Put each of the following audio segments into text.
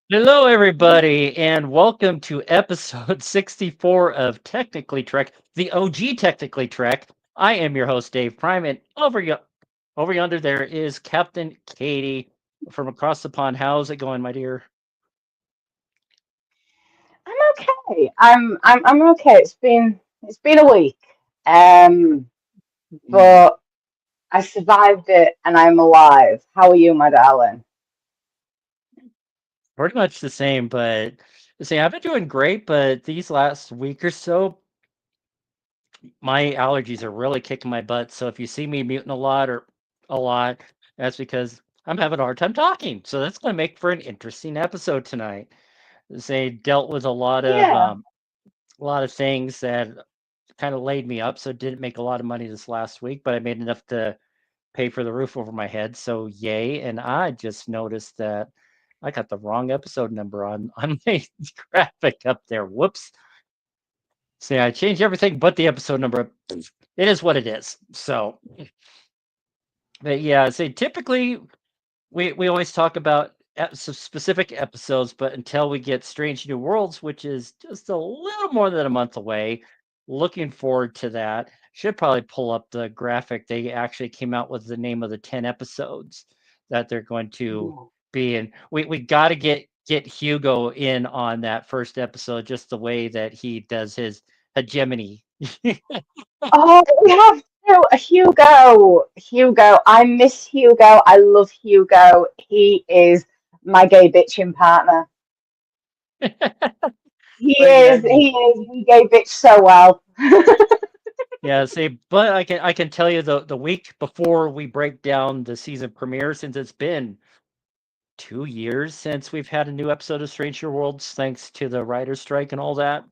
Hello, everybody, and welcome to episode 64 of Technically Trek, the OG Technically Trek. I am your host, Dave Prime, and over yonder there is Captain Katie from across the pond. How's it going, my dear? I'm okay. I'm okay. It's been a week. Um, Mm, but I survived it and I'm alive. How are you, my darling? Pretty much the same, but see, I've been doing great, but these last week or so, my allergies are really kicking my butt. So if you see me muting a lot, that's because I'm having a hard time talking. So that's going to make for an interesting episode tonight. They dealt with Yeah. a lot of things that kind of laid me up, so didn't make a lot of money this last week, but I made enough to pay for the roof over my head. So yay! And I just noticed that I got the wrong episode number on my graphic up there. Whoops! See, I changed everything but the episode number. It is what it is. So, but yeah, see, typically we always talk about specific episodes, but until we get Strange New Worlds, which is just a little more than a month away, looking forward to that. Should probably pull up the graphic. They actually came out with the name of the 10 episodes that they're going to Ooh. be in. We got to get Hugo in on that first episode, just the way that he does his hegemony. Oh, we have to. Hugo. I miss Hugo. I love Hugo. He is my gay bitching partner. He But yeah, is. He is. We gay bitch so well. yeah, see, but I can tell you the week before we break down the season premiere, since it's been 2 years since we've had a new episode of Stranger Worlds, thanks to the writer's strike and all that.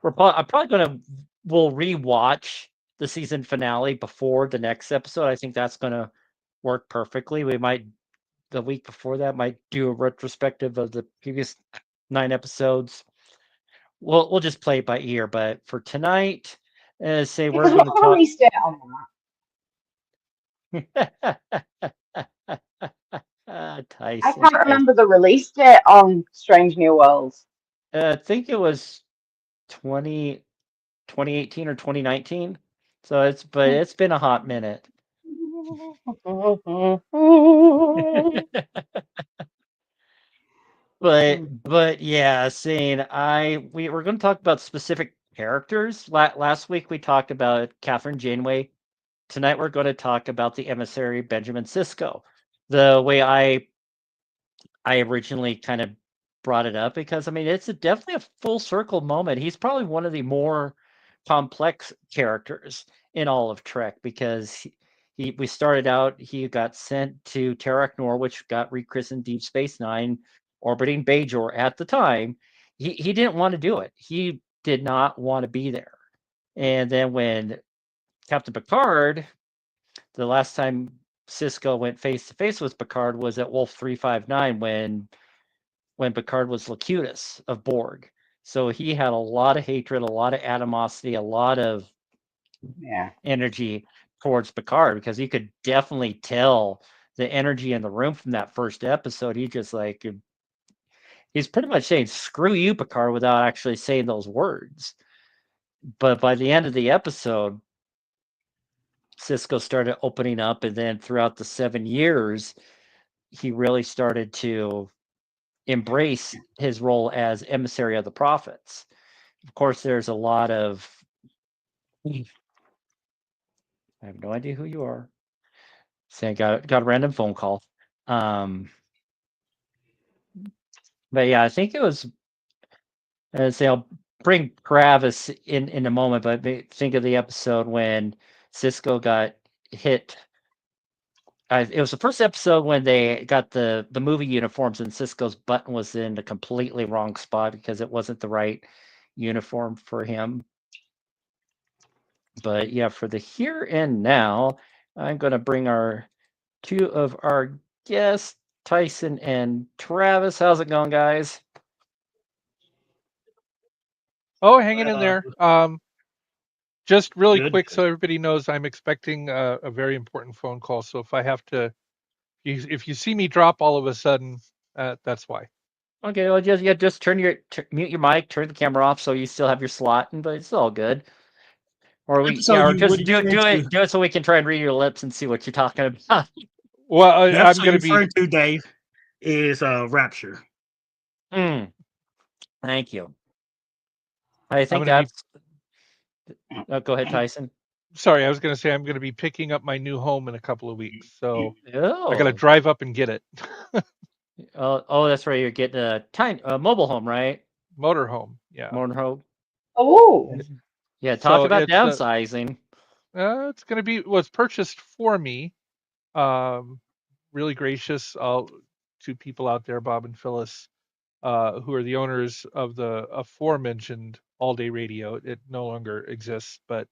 I'm probably gonna we'll rewatch the season finale before the next episode. I think that's gonna work perfectly. We might the week before that might do a retrospective of the previous 9 episodes. We'll just play it by ear, but for tonight, say we're Because what going to the talk. release date on I Tyson. can't remember the release date on Strange New Worlds. I think it was 20 2018 or 2019. So it's been a hot minute. But yeah, saying we were going to talk about specific characters. Last week we talked about Catherine Janeway. Tonight we're going to talk about the emissary Benjamin Sisko. The way I originally kind of brought it up because I mean it's definitely a full circle moment. He's probably one of the more complex characters in all of Trek because he we started out he got sent to Terra Nor, which got rechristened Deep Space Nine, orbiting Bajor at the time. He didn't want to do it. He did not want to be there. And then when Captain Picard, the last time Cisco went face to face with Picard was at Wolf 359 when Picard was Locutus of Borg. So he had a lot of hatred, a lot of animosity, a lot of Yeah. energy towards Picard because you could definitely tell the energy in the room from that first episode. He just like he's pretty much saying "screw you, Picard" without actually saying those words. But by the end of the episode, Cisco started opening up, and then throughout the 7 years, he really started to embrace his role as emissary of the prophets. Of course, there's a lot of I have no idea who you are. Say, I got a random phone call. Um, but yeah, I think it was. Say I'll bring Travis in a moment, but think of the episode when Cisco got hit. It was the first episode when they got the movie uniforms, and Cisco's button was in the completely wrong spot because it wasn't the right uniform for him. But yeah, for the here and now, I'm going to bring our two of our guests, Tyson and Travis. How's it going, guys? Oh, hanging in Uh, there. Just really good. quick, so everybody knows I'm expecting a very important phone call. So if I have to, if you see me drop all of a sudden, that's why. Okay, well, just mute your mic, turn the camera off, so you still have your slot, but it's all good. Or or You just would get into. do it so we can try and read your lips and see what you're talking about. Well, The I'm episode going you're to be referring to, Dave, is Rapture. Thank you. I I'm think going to be that's. Go ahead, Tyson. sorry. I was going to say I'm going to be picking up my new home in a couple of weeks, so I got to Oh, drive up and get it. that's right. You're getting a mobile home, right? Motorhome, yeah. Motorhome. Oh, Yeah, talk So about downsizing. it's going to be was purchased for me. Um, really gracious to people out there, Bob and Phyllis, who are the owners of the aforementioned All Day Radio. It no longer exists, but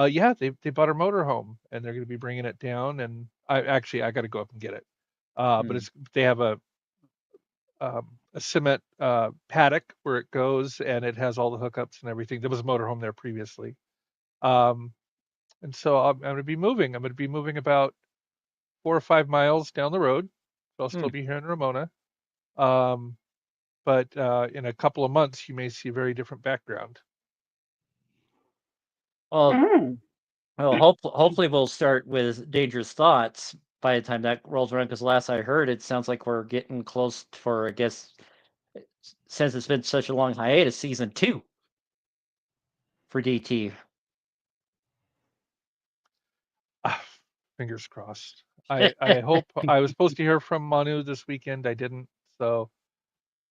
yeah, they bought a motorhome and they're going to be bringing it down. And I got to go up and get it. But they have a cement paddock where it goes, and it has all the hookups and everything. There was a motorhome there previously. Um, and so I'm going to be moving. I'm going to be moving about 4 or 5 miles down the road. So I'll still be here in Ramona. Um, but in a couple of months, you may see a very different background. Well, mm. hopefully we'll start with Dangerous Thoughts by the time that rolls around. Because last I heard, it sounds like we're getting close for, I guess, since it's been such a long hiatus, season 2 for DT. Fingers crossed. I hope. I was supposed to hear from Manu this weekend. I didn't. So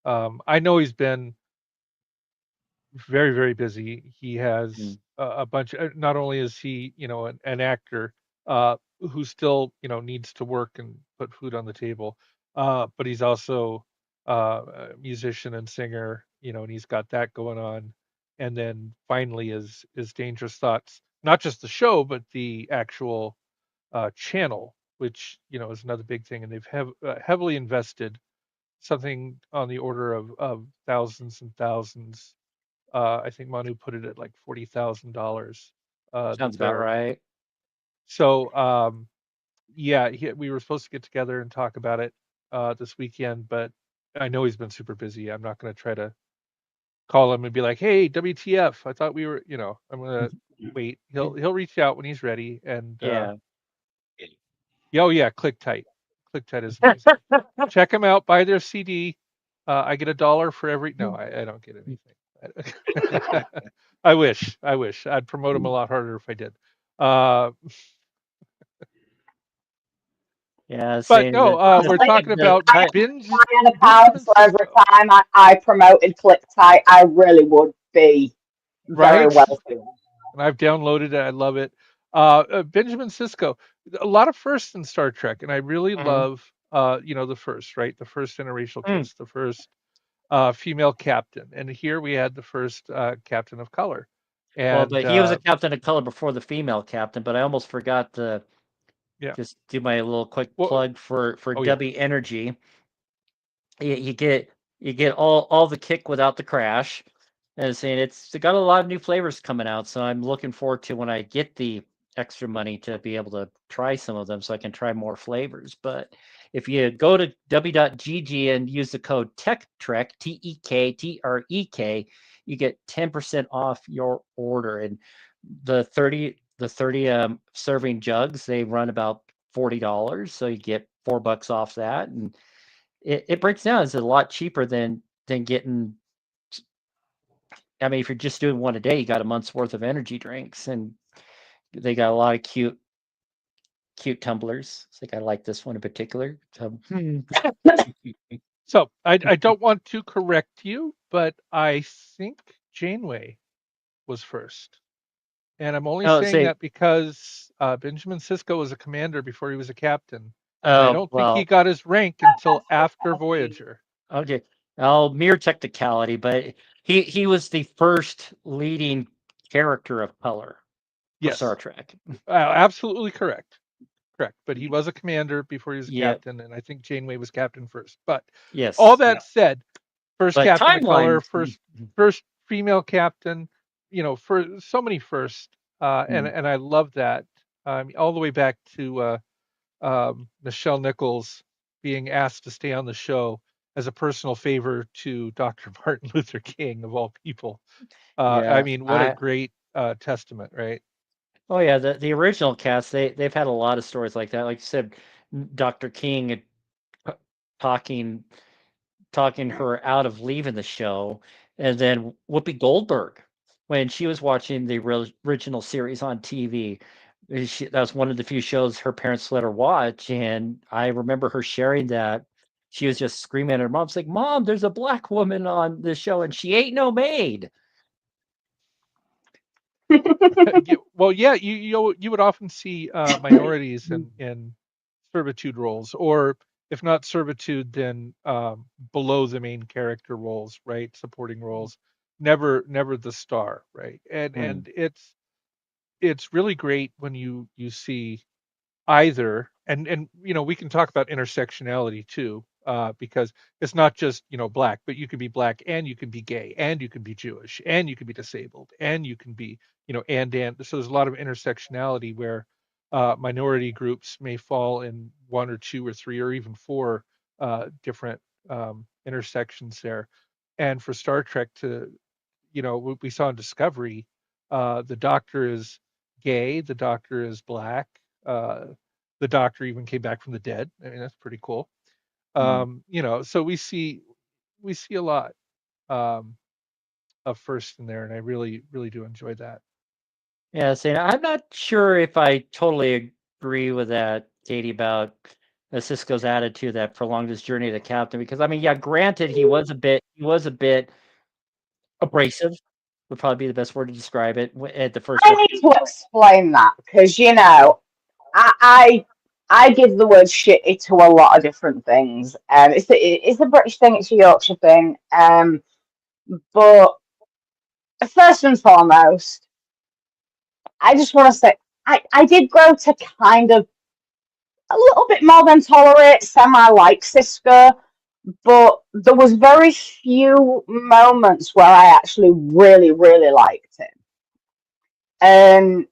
I know he's been very, very busy. He has a bunch. Not only is he, an actor who still, needs to work and put food on the table, but he's also a musician and singer, and he's got that going on. And then finally is Dangerous Thoughts, not just the show, but the actual channel, which is another big thing. And they've heavily invested something on the order of thousands and thousands. I think Manu put it at like $40,000. Sounds about right. So yeah, we were supposed to get together and talk about it this weekend, but I know he's been super busy. I'm not going to try to call him and be like, "Hey, WTF? I thought we were," I'm going to wait. He'll reach out when he's ready. And Yeah. oh yeah, Click Tight. Click Tight is amazing. Check them out. Buy their CD. I get $1 for every. No, I don't get anything. I wish. I'd promote them a lot harder if I did. Yeah, But saying no, that we're talking about I had a Benjamin counsellor every Sisko, time I promoted ClickTight. I really would be very right? wealthy. And I've downloaded it. I love it. Benjamin Sisko, a lot of firsts in Star Trek, and I really love, the first, right? The first interracial kiss, the first female captain, and here we had the first captain of color. well, And but he was a captain of color before the female captain. But I almost forgot to yeah, just do my little quick well, plug for oh yeah, W Energy. You get all the kick without the crash. And saying it's got a lot of new flavors coming out, so I'm looking forward to when I get the extra money to be able to try some of them, so I can try more flavors. But if you go to w.gg and use the code TechTrek, TEKTREK, you get 10% off your order. And the 30 serving jugs, they run about $40, so you get $4 off that, and it breaks down. It's a lot cheaper than getting. I mean, if you're just doing one a day, you got a month's worth of energy drinks, and they got a lot of cute tumblers. I think I like this one in particular. So I don't want to correct you, but I think Janeway was first. And I'm only Oh, saying say, that because Benjamin Sisko was a commander before he was a captain. And I oh don't think he well, got his rank until after Voyager. okay. I'll mere technicality, but he was the first leading character of color for Star Yes, Trek. absolutely correct. Correct. But he was a commander before he was a Yeah. captain. And I think Janeway was captain first. But all Yes. that said, first But captain of color, timeline. first female captain, for so many first, and I love that. All the way back to Nichelle Nichols being asked to stay on the show as a personal favor to Dr. Martin Luther King of all people. Yeah, I mean, what a great testament, right? oh yeah, the original cast they've had a lot of stories like that. Like you said, Dr. King talking talking her out of leaving the show, and then Whoopi Goldberg when she was watching the original series on TV. That was one of the few shows her parents let her watch, and I remember her sharing that she was just screaming at her mom, like, "Mom, there's a black woman on this show, and she ain't no maid." Well, yeah, you would often see minorities in servitude roles, or if not servitude, then below the main character roles, right? Supporting roles, never the star, right? And it's really great when you see either, and we can talk about intersectionality too, because it's not just black, but you can be black and you can be gay and you can be Jewish and you can be disabled and you can be and so there's a lot of intersectionality where minority groups may fall in one or two or three or even four different intersections there. And for Star Trek to, what we saw in Discovery, the Doctor is gay, the Doctor is black, uh, the Doctor even came back from the dead. I mean, that's pretty cool. So we see a lot um, of first in there, and I really really do enjoy that. Yeah, saying I'm not sure if I totally agree with that, Katie, about Cisco's attitude that prolonged his journey to captain. Because I mean, yeah, granted, he was a bit abrasive, would probably be the best word to describe it at the first. I need to explain that because I give the word shitty to a lot of different things. It's a British thing, it's a Yorkshire thing. But first and foremost, I just want to say I did grow to kind of a little bit more than tolerate, semi-like Sisko, but there was very few moments where I actually really, really liked him. And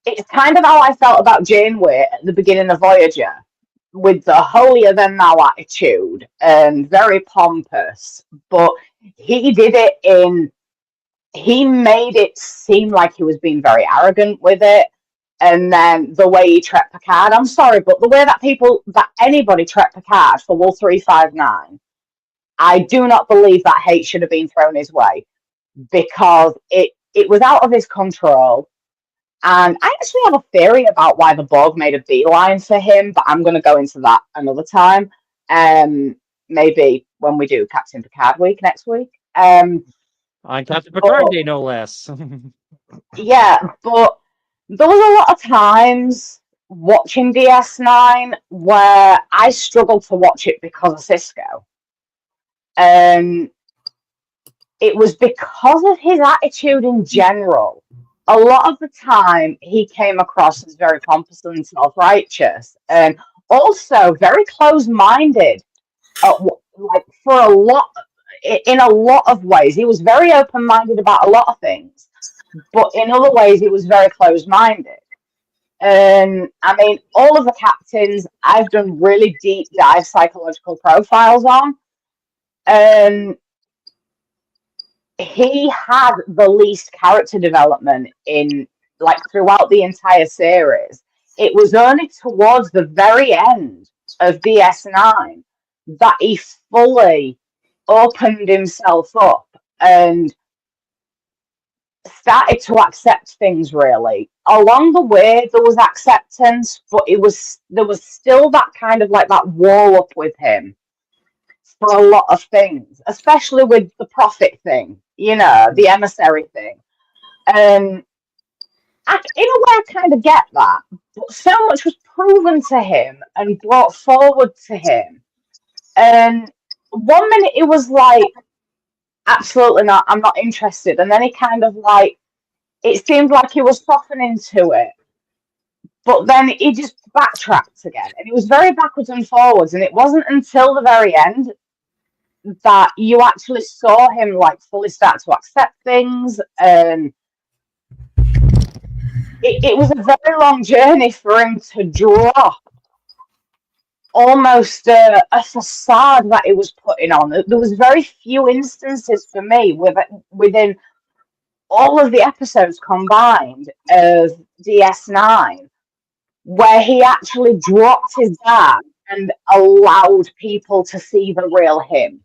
it's kind of how I felt about Janeway at the beginning of Voyager, with the holier than thou attitude and very pompous. But he did it he made it seem like he was being very arrogant with it. And then the way he treated Picard, I'm sorry, but the way that anybody treated Picard for Wool 359, I do not believe that hate should have been thrown his way because it was out of his control. And I actually have a theory about why the Borg made a beeline for him, but I'm going to go into that another time. Maybe when we do Captain Picard week next week. On Captain Picard Day, no less. Yeah, but there was a lot of times watching DS9 where I struggled to watch it because of Sisko. It was because of his attitude in general. A lot of the time, he came across as very pompous and self-righteous, and also very close-minded. Like in a lot of ways, he was very open-minded about a lot of things, but in other ways, he was very close-minded. And I mean, all of the captains, I've done really deep dive psychological profiles on, and he had the least character development in throughout the entire series. It was only towards the very end of DS9 that he fully opened himself up and started to accept things. Really, along the way there was acceptance, but there was still that kind of that wall up with him for a lot of things, especially with the prophet thing, the emissary thing. In a way, I kind of get that, but so much was proven to him and brought forward to him. And one minute it was like, absolutely not, I'm not interested. And then he kind of it seemed like he was softening to it. But then he just backtracked again. And it was very backwards and forwards. And it wasn't until the very end that you actually saw him fully start to accept things. And it was a very long journey for him to drop almost a facade that it was putting on. There was very few instances for me within all of the episodes combined of DS9 where he actually dropped his guard and allowed people to see the real him.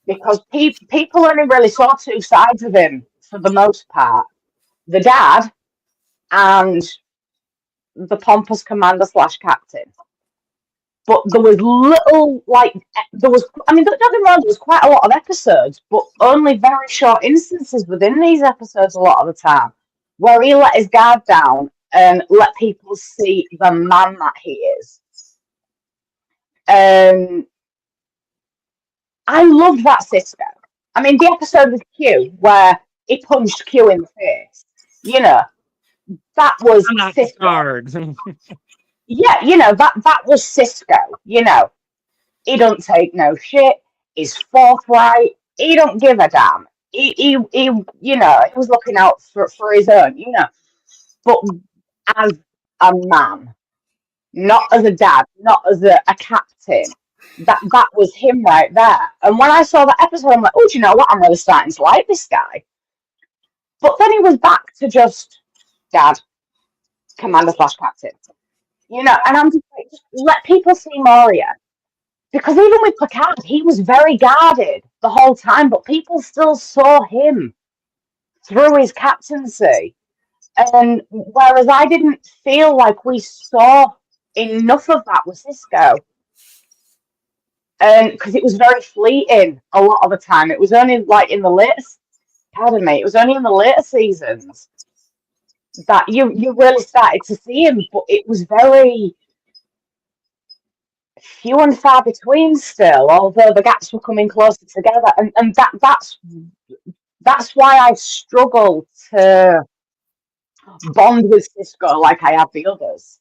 Because people only really saw two sides of him for the most part. The dad and the pompous commander / captain. But there was little, don't get me wrong, there was quite a lot of episodes, but only very short instances within these episodes a lot of the time, where he let his guard down and let people see the man that he is. I loved that Sisko. I mean, the episode with Q, where he punched Q in the face, that was I'm not Sisko. hard. Yeah, that was Sisko, He don't take no shit. He's forthright. He don't give a damn. He was looking out for his own, But as a man, not as a dad, not as a captain, that was him right there. And when I saw that episode, I'm like, oh, do you know what? I'm really starting to like this guy. But then he was back to just dad, commander / captain, and I'm just like, just let people see Moria. Because even with Picard, he was very guarded the whole time, but people still saw him through his captaincy. And whereas I didn't feel like we saw enough of that with Sisko. And because it was very fleeting a lot of the time. It was only like it was only in the later seasons that you really started to see him, but it was very few and far between still, although the gaps were coming closer together, and that's why I struggle to bond with Sisko like I have the others.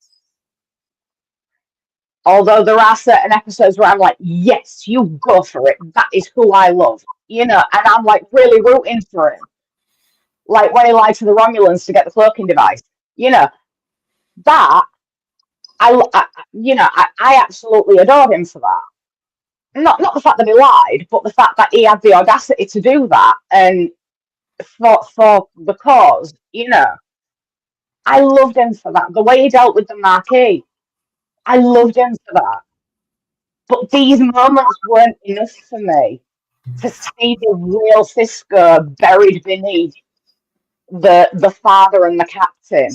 Although there are certain episodes where I'm like, yes, you go for it. That is who I love, and I'm like really rooting for him. Like when he lied to the Romulans to get the cloaking device, that I absolutely adored him for that. Not the fact that he lied, but the fact that he had the audacity to do that, and for the cause, I loved him for that. The way he dealt with the Marquis, I loved him for that. But these moments weren't enough for me to see the real Sisko buried beneath the father and the captain.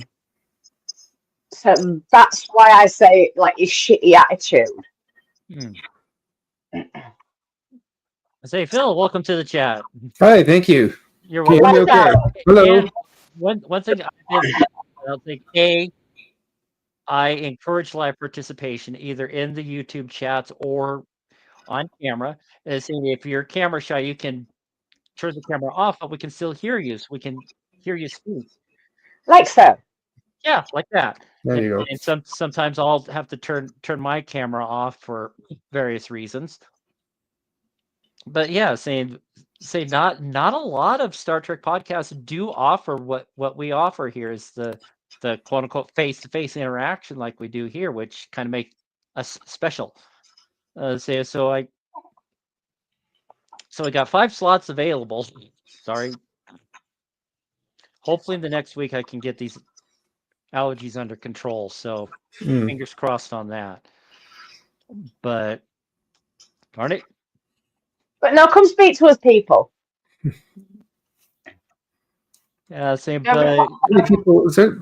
So that's why I say, like, his shitty attitude. I say, Phil, welcome to the chat. Hi, thank you. You're Can you welcome. hear me okay? Hello. And one thing I'll think, I encourage live participation either in the YouTube chats or on camera. If you're camera shy, you can turn the camera off, but we can still hear you, so we can hear you speak. Like so. Yeah, like that. There you go. And sometimes I'll have to turn my camera off for various reasons. But yeah, not a lot of Star Trek podcasts do offer what we offer here is the quote unquote face-to-face interaction like we do here, which kind of make us special. So I got 5 slots available. Sorry. Hopefully in the next week I can get these allergies under control. So fingers crossed on that. But darn it. But no, come speak to us, people. Yeah, same. Yeah, But How many people is there?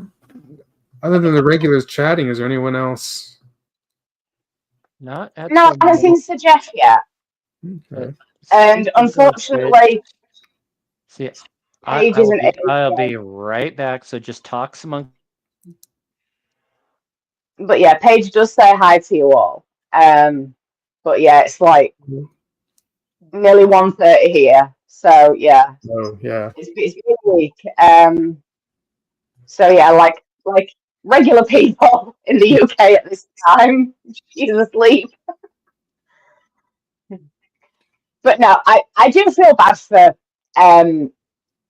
Other than the regulars chatting, is there anyone else? not at No, the I haven't seen Sir Jeff yet. Okay. And unfortunately, see, Paige isn't able I'll to. be right back. So just talk some. But yeah, Paige does say hi to you all. But yeah, it's like nearly 1:30 here. So yeah. Oh yeah. It's been a week. So yeah, like regular people in the UK at this time, she's asleep. But no, I do feel bad for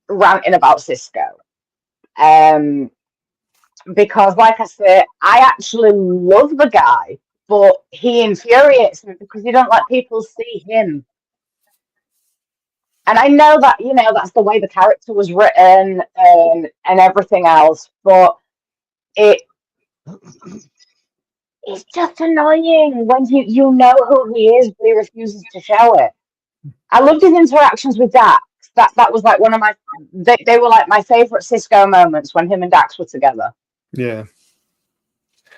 ranting about Sisko. Because like I say, I actually love the guy. but he infuriates me because he don't let people see him. And I know that, that's the way the character was written and everything else, but it's just annoying when you know who he is, but he refuses to show it. I loved his interactions with Dax. That was like one of they were like my favorite Sisko moments when him and Dax were together. Yeah.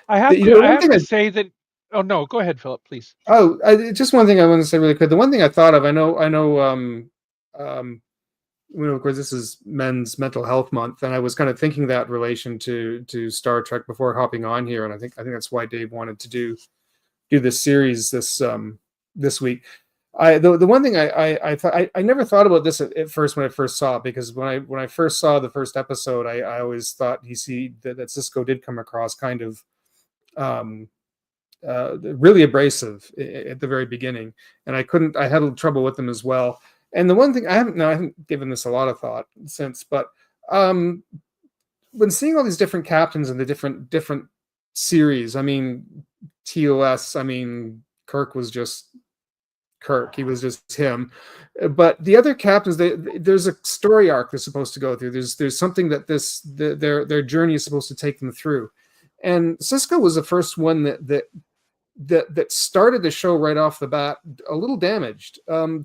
I have to say that. Oh no, go ahead, Philip, please. Oh, just one thing I want to say really quick. The one thing I thought of, I know, of course, this is Men's Mental Health Month, and I was kind of thinking that relation to Star Trek before hopping on here, and I think that's why Dave wanted to do this series this week. The one thing I thought, I never thought about this at first when I first saw it, because when I first saw the first episode, I always thought that Sisko did come across kind of really abrasive at the very beginning, and I had a little trouble with them as well. And the one thing I haven't given this a lot of thought since, but when seeing all these different captains in the different series, I mean, TOS, I mean, Kirk was just Kirk. He was just him. But the other captains, there's a story arc they're supposed to go through. There's something that their journey is supposed to take them through. And Sisko was the first one that started the show right off the bat a little damaged. In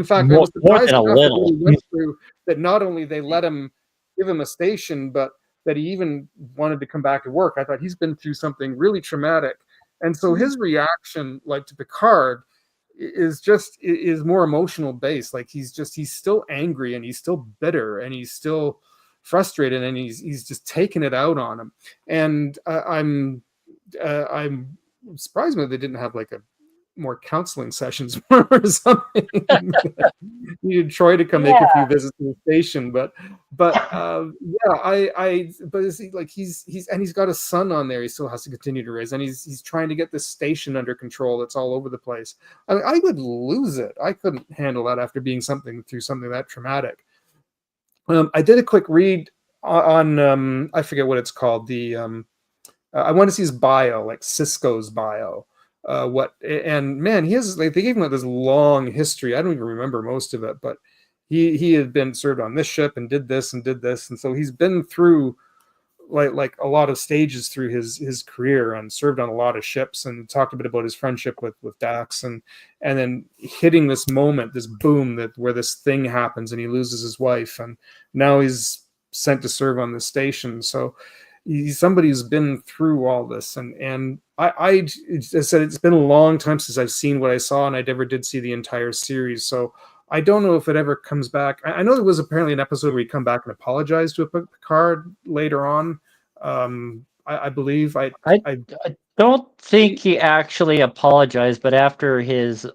fact, I was surprised enough that he went through that. Not only they let him give him a station, but that he even wanted to come back to work. I thought he's been through something really traumatic, and so his reaction, like to Picard, is more emotional based. Like he's still angry and he's still bitter and he's still frustrated and he's just taking it out on him. And I'm surprised me they didn't have like a more counseling sessions or something. Needed Troy to come make a few visits to the station, but he's got a son on there. He still has to continue to raise, and he's trying to get this station under control. That's all over the place. I would lose it. I couldn't handle that after being through something that traumatic. I did a quick read on I forget what it's called. I want to see his bio, like Sisko's bio. Man, he has, like, they gave him this long history. I don't even remember most of it, but he had been served on this ship and did this, and so he's been through like a lot of stages through his career and served on a lot of ships, and talked a bit about his friendship with Dax, and then hitting this moment, this boom where this thing happens and he loses his wife, and now he's sent to serve on the station. So he's somebody who's been through all this, and I said it's been a long time since I've seen what I saw, and I never did see the entire series, so I don't know if it ever comes back. I know there was apparently an episode where he come back and apologized to Picard later on. I believe I don't think he actually apologized, but after his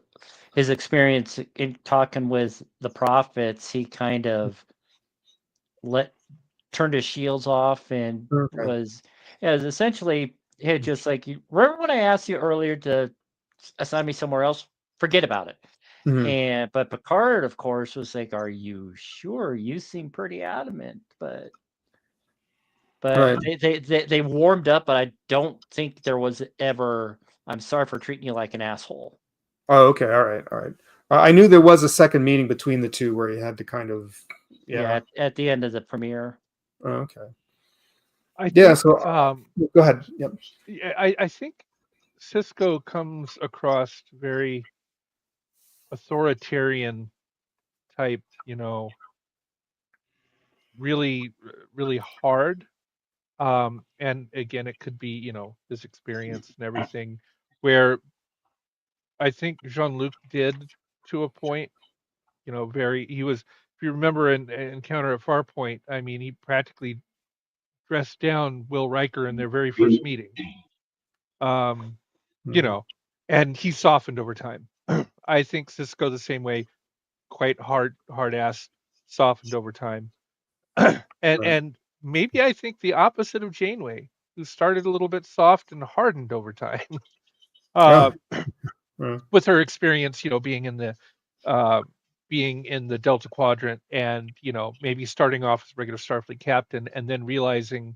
experience in talking with the prophets, he kind of turned his shields off and was essentially just like, you remember when I asked you earlier to assign me somewhere else? Forget about it. Mm-hmm. But Picard, of course, was like, "Are you sure? You seem pretty adamant." But right. they warmed up, but I don't think there was ever, "I'm sorry for treating you like an asshole." Oh, okay, all right. I knew there was a second meeting between the two where he had to kind of at the end of the premiere. Oh, okay. So go ahead. Yep. I think Sisko comes across very authoritarian type, really, really hard. And again, it could be, his experience and everything, where I think Jean-Luc did to a point, he was, if you remember in Encounter at Farpoint, I mean, he practically dressed down Will Riker in their very first meeting. And he softened over time. I think Sisko the same way, quite hard ass, softened over time. And maybe I think the opposite of Janeway, who started a little bit soft and hardened over time. With her experience, being in the Delta Quadrant, and maybe starting off as a regular Starfleet captain, and then realizing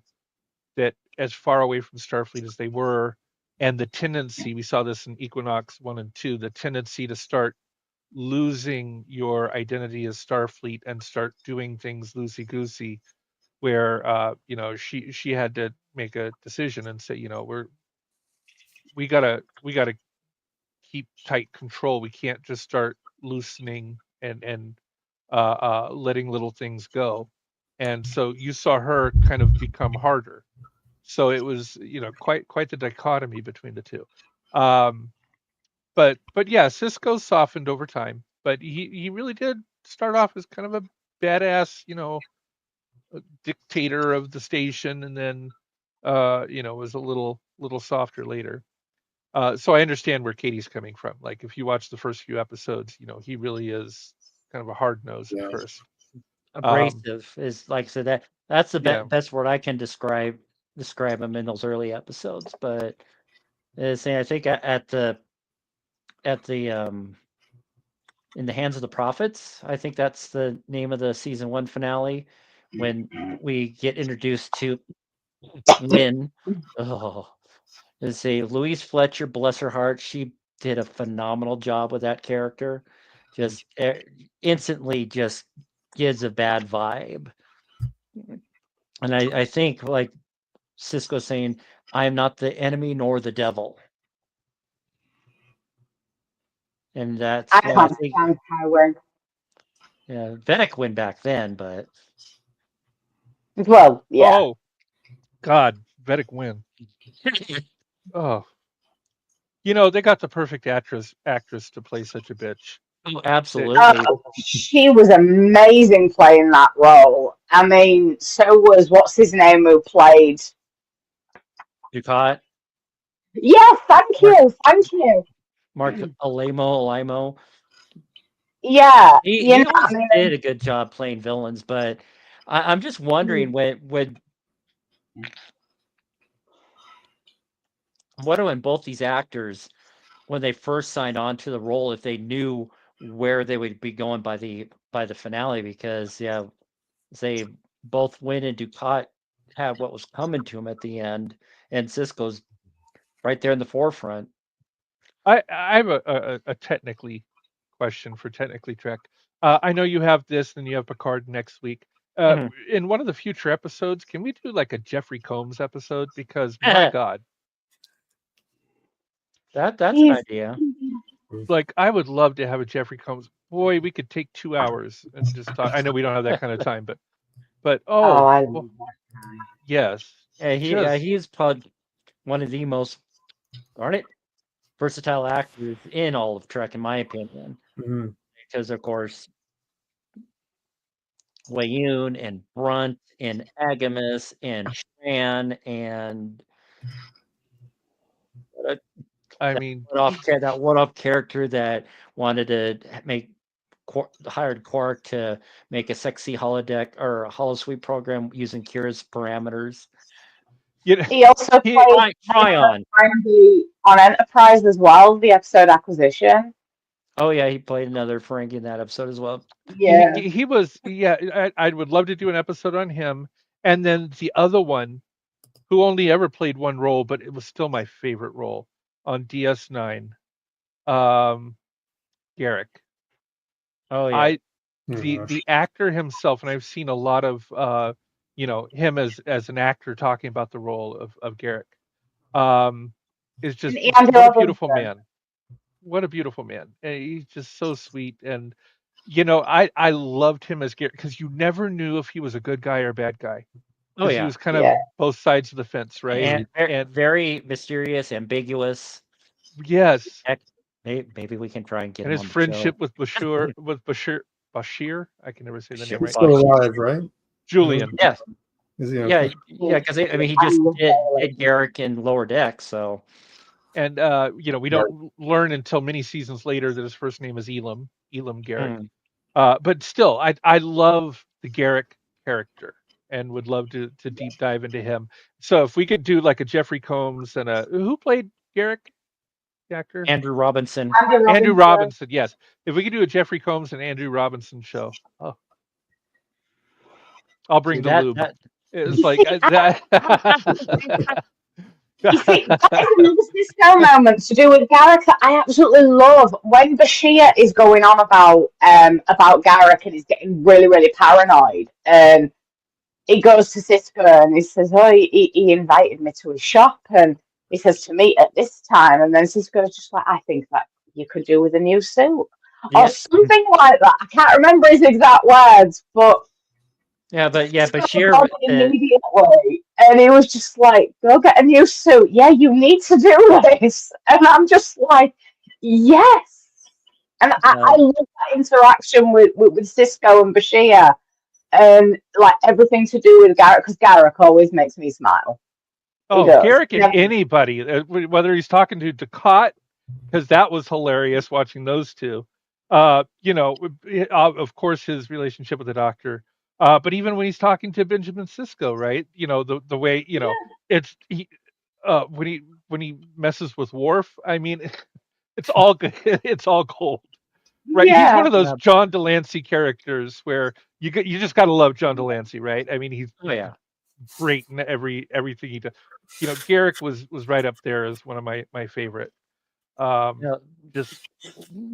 that as far away from Starfleet as they were, and the tendency, we saw this in Equinox 1 and 2, the tendency to start losing your identity as Starfleet and start doing things loosey-goosey, where she had to make a decision and say, we gotta keep tight control. We can't just start loosening and letting little things go. And so you saw her kind of become harder. So it was, quite the dichotomy between the two. But yeah, Sisko softened over time, but he really did start off as kind of a badass, a dictator of the station, and then was a little softer later. So I understand where Katie's coming from. Like, if you watch the first few episodes, he really is kind of a hard nose at first. Abrasive is, like I said, that's the Yeah. best word I can describe him in those early episodes. But saying, I think at the In the Hands of the Prophets, I think that's the name of the season 1 finale, when we get introduced to Lynn. Oh, let's see, Louise Fletcher, bless her heart, she did a phenomenal job with that character. Just instantly just gives a bad vibe. And I think, like Sisko saying, I am not the enemy nor the devil. And that's I why I can't think, stand Tywin. yeah, Vedic win back then, but Well, yeah. Oh, God, Vedic win. Oh, they got the perfect actress to play such a bitch. oh, absolutely. She was amazing playing that role. I mean, so was, what's his name, who played? Ducat, Yeah, thank you. Mark Alamo. Yeah, He always I mean, did a good job playing villains, but I'm just wondering when both these actors, when they first signed on to the role, if they knew where they would be going by the finale, because they both Wynn and Ducat had what was coming to him at the end, and Sisko's right there in the forefront. I have a technically question for Technically Trek. I know you have this, and you have Picard next week. In one of the future episodes, can we do like a Jeffrey Combs episode? Because my God, that's an idea. Like, I would love to have a Jeffrey Combs. Boy, we could take 2 hours and just talk. I know we don't have that kind of time, but I love that guy. yes, He's probably one of the most, darn it, versatile actors in all of Trek, in my opinion. Mm-hmm. Because, of course, Wayun and Brunt and Agamus and Shran and I mean, that one-off character that wanted to hired Quark to make a sexy holodeck or a holosuite program using Kira's parameters. He also played Tryon on Enterprise as well, the episode Acquisition. Oh yeah, he played another Ferengi in that episode as well. Yeah, he was. Yeah, I would love to do an episode on him. And then the other one, who only ever played one role, but it was still my favorite role on DS9, Garrick. Oh yeah. The actor himself, and I've seen a lot of him as an actor talking about the role of Garrick. Is just what a beautiful man. What a beautiful man. And he's just so sweet. And I loved him as Garrick, because you never knew if he was a good guy or a bad guy. Oh yeah. He was kind of both sides of the fence, right? And very mysterious, ambiguous. Yes. Maybe we can try and get and him his on the friendship show. with Bashir. I can never say the name right. Still alive, right? Julian. Yeah. Is he okay? Yeah, because I mean, he just did Garrick in Lower Deck, so. And we don't learn until many seasons later that his first name is Elam Garrick. But still, I love the Garrick character and would love to deep dive into him. So if we could do like a Jeffrey Combs and who played Garrick, the actor? Andrew Robinson. Andrew Robinson, yes. If we could do a Jeffrey Combs and Andrew Robinson show, I'll bring the lube. It's like that. You see, that is another Cisco moment to do with Garrick that I absolutely love. When Bashir is going on about Garrick and he's getting really, really paranoid, and he goes to Cisco and he says, "Oh, he invited me to his shop and he says to meet at this time." And then Cisco's just like, "I think that you could do with a new suit," or something like that. I can't remember his exact words, but but Cisco Bashir, got it immediately, and he was just like, "Go get a new suit. Yeah, you need to do this." And I'm just like, "Yes." And I love that interaction with Cisco and Bashir. And like everything to do with Garrick, because Garrick always makes me smile. Oh, does. Garrick and Yeah. anybody, whether he's talking to Ducat, because that was hilarious watching those two. Of course, his relationship with the Doctor. But even when he's talking to Benjamin Sisko, right? The way it's when he messes with Worf. I mean, it's all good. It's all gold. Right, he's one Yeah. of those John Delancey characters where you just got to love John Delancey, right? I mean, he's great in everything he does. Garrick was right up there as one of my favorite. Just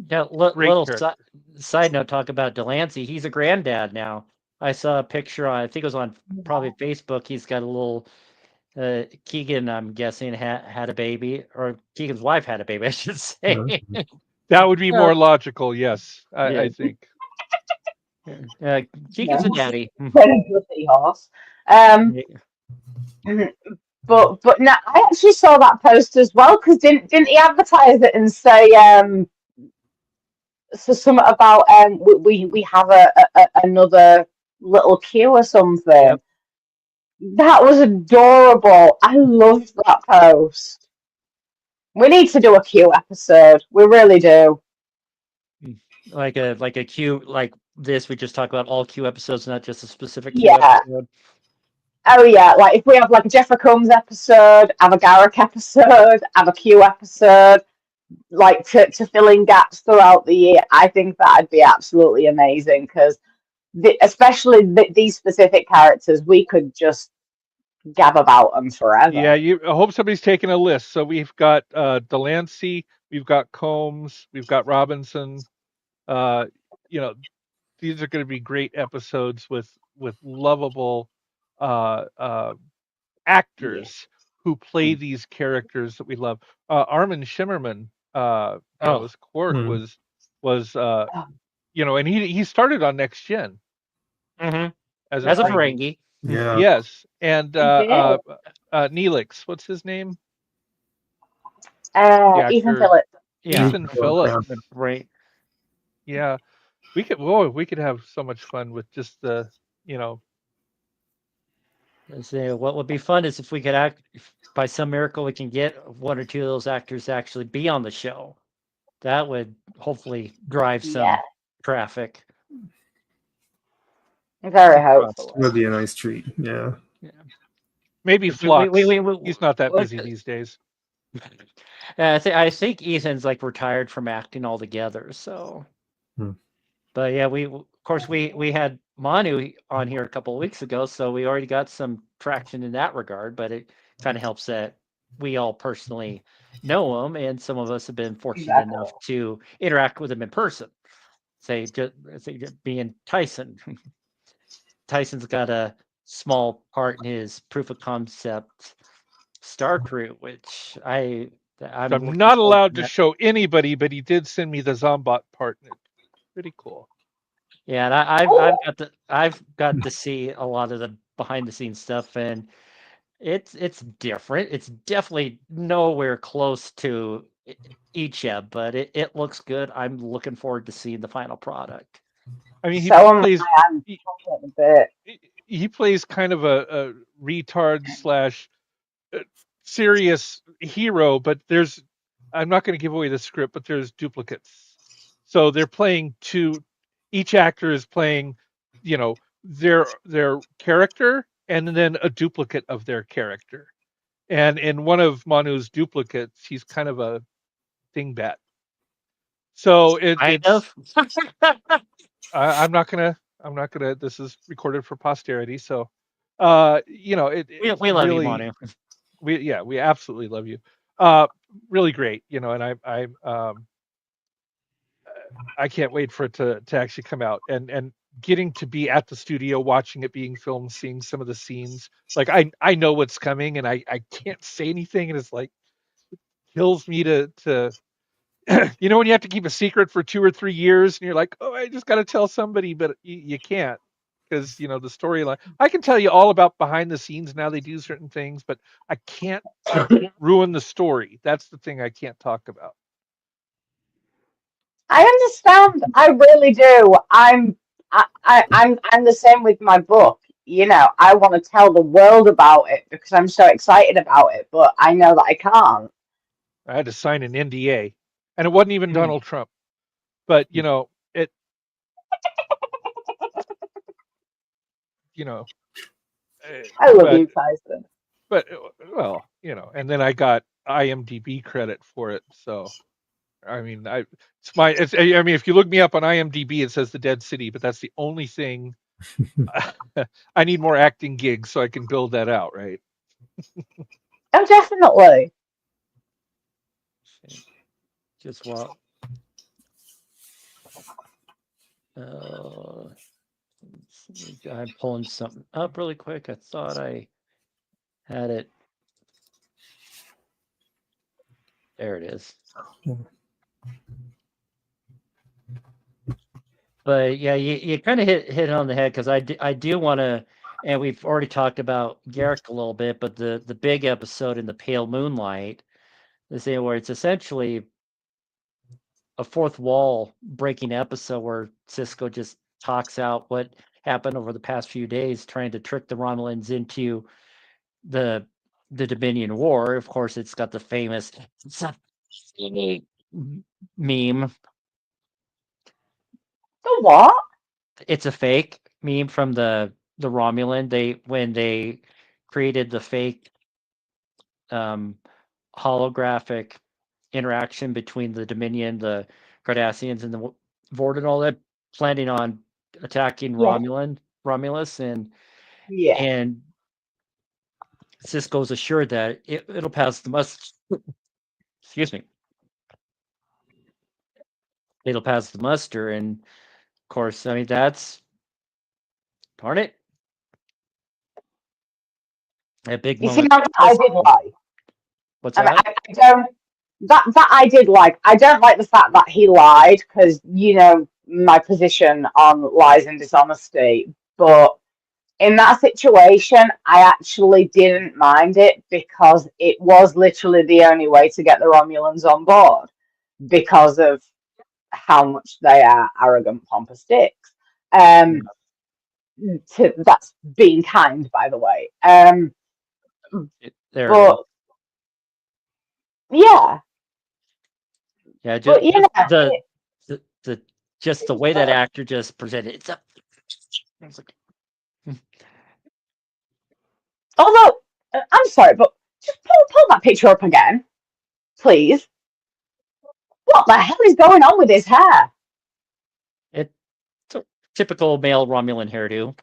great little character. side note, talk about Delancey. He's a granddad now. I saw a picture on, I think it was on probably Facebook. He's got a little Keegan, I'm guessing, had a baby, or Keegan's wife had a baby, I should say. That would be more logical, yes, I think. Keegan's a daddy. Very good horse. But no, I actually saw that post as well, because didn't he advertise it and say so something about we have another little queue or something. Yep. That was adorable. I loved that post. We need to do a Q episode. We really do. Like a Q like this. We just talk about all Q episodes, not just a specific Q Yeah. episode. Oh yeah, like if we have like a Jeffrey Combs episode, have a Garrick episode, have a Q episode, like to fill in gaps throughout the year, I think that'd be absolutely amazing, because especially these specific characters, we could just gab about them forever. Yeah, I hope somebody's taking a list. So we've got Delancey, we've got Combs, we've got Robinson. These are going to be great episodes with lovable actors who play these characters that we love. Armin Shimmerman, as Quark was and he started on Next Gen as a Ferengi. Yeah. Yes, and Neelix, what's his name? Ethan Phillips. Yeah. Ethan Phillips. Right. Yeah, we could have so much fun with just the So what would be fun is if we could if by some miracle we can get one or two of those actors to actually be on the show. That would hopefully drive some traffic. Very hopeful. That'd be a nice treat. Yeah. Maybe Flux. He's not that busy these days. I think Ethan's like retired from acting altogether. So, but yeah, we had Manu on here a couple of weeks ago, so we already got some traction in that regard. But it kind of helps that we all personally know him, and some of us have been fortunate enough to interact with him in person. Say being Tyson. Tyson's got a small part in his proof of concept Star Crew, which I'm not allowed to show anybody, but he did send me the Zombot part. Pretty cool. Yeah, and I've got to see a lot of the behind the scenes stuff, and it's different. It's definitely nowhere close to Icheb, but it looks good. I'm looking forward to seeing the final product. I mean, he plays kind of a retard / serious hero, but I'm not going to give away the script, but there's duplicates. So they're playing each actor is playing, their character and then a duplicate of their character. And in one of Manu's duplicates, he's kind of a dingbat. So I'm not gonna. This is recorded for posterity, so we love you, Manu. we absolutely love you. Really great, and I can't wait for it to actually come out, and getting to be at the studio, watching it being filmed, seeing some of the scenes. Like I know what's coming, and I can't say anything, and it's like kills me to when you have to keep a secret for 2 or 3 years, and you're like, oh, I just got to tell somebody, but you can't because the storyline. I can tell you all about behind the scenes and how they do certain things, but I can't ruin the story. That's the thing I can't talk about. I understand. I really do. I'm the same with my book. I want to tell the world about it because I'm so excited about it, but I know that I can't. I had to sign an NDA, and it wasn't even Donald Trump, but it. You know, I love but you, Tyson. but well, and then I got IMDb credit for it. So I mean, I mean, if you look me up on IMDb, it says The Dead City, but that's the only thing. I need more acting gigs so I can build that out, right? Oh, definitely. Just while. I'm pulling something up really quick. I thought I had it. There it is. But yeah, you kind of hit it on the head because I do want to, and we've already talked about Garrick a little bit, but the big episode in the Pale Moonlight, where it's essentially a fourth wall breaking episode where Sisko just talks out what happened over the past few days, trying to trick the Romulans into the Dominion War. Of course, it's got the famous meme. The what? It's a fake meme from the Romulan. When they created the fake holographic interaction between the Dominion, the Cardassians, and the Vord and all that, planning on attacking Yeah. Romulus, and Yeah. Sisko's assured that it'll pass the muster. Excuse me. It'll pass the muster, and of course, I mean that's darn it. A big You see, moment. now that I did like. What's And that? I don't. That I did like. I don't like the fact that he lied because my position on lies and dishonesty. But in that situation, I actually didn't mind it because it was literally the only way to get the Romulans on board because of how much they are arrogant, pompous dicks. That's being kind, by the way. There it is. But yeah. Yeah, But just the way that actor just presented it's a. It's like, although I'm sorry, but just pull that picture up again, please. What the hell is going on with his hair? it's a typical male Romulan hairdo.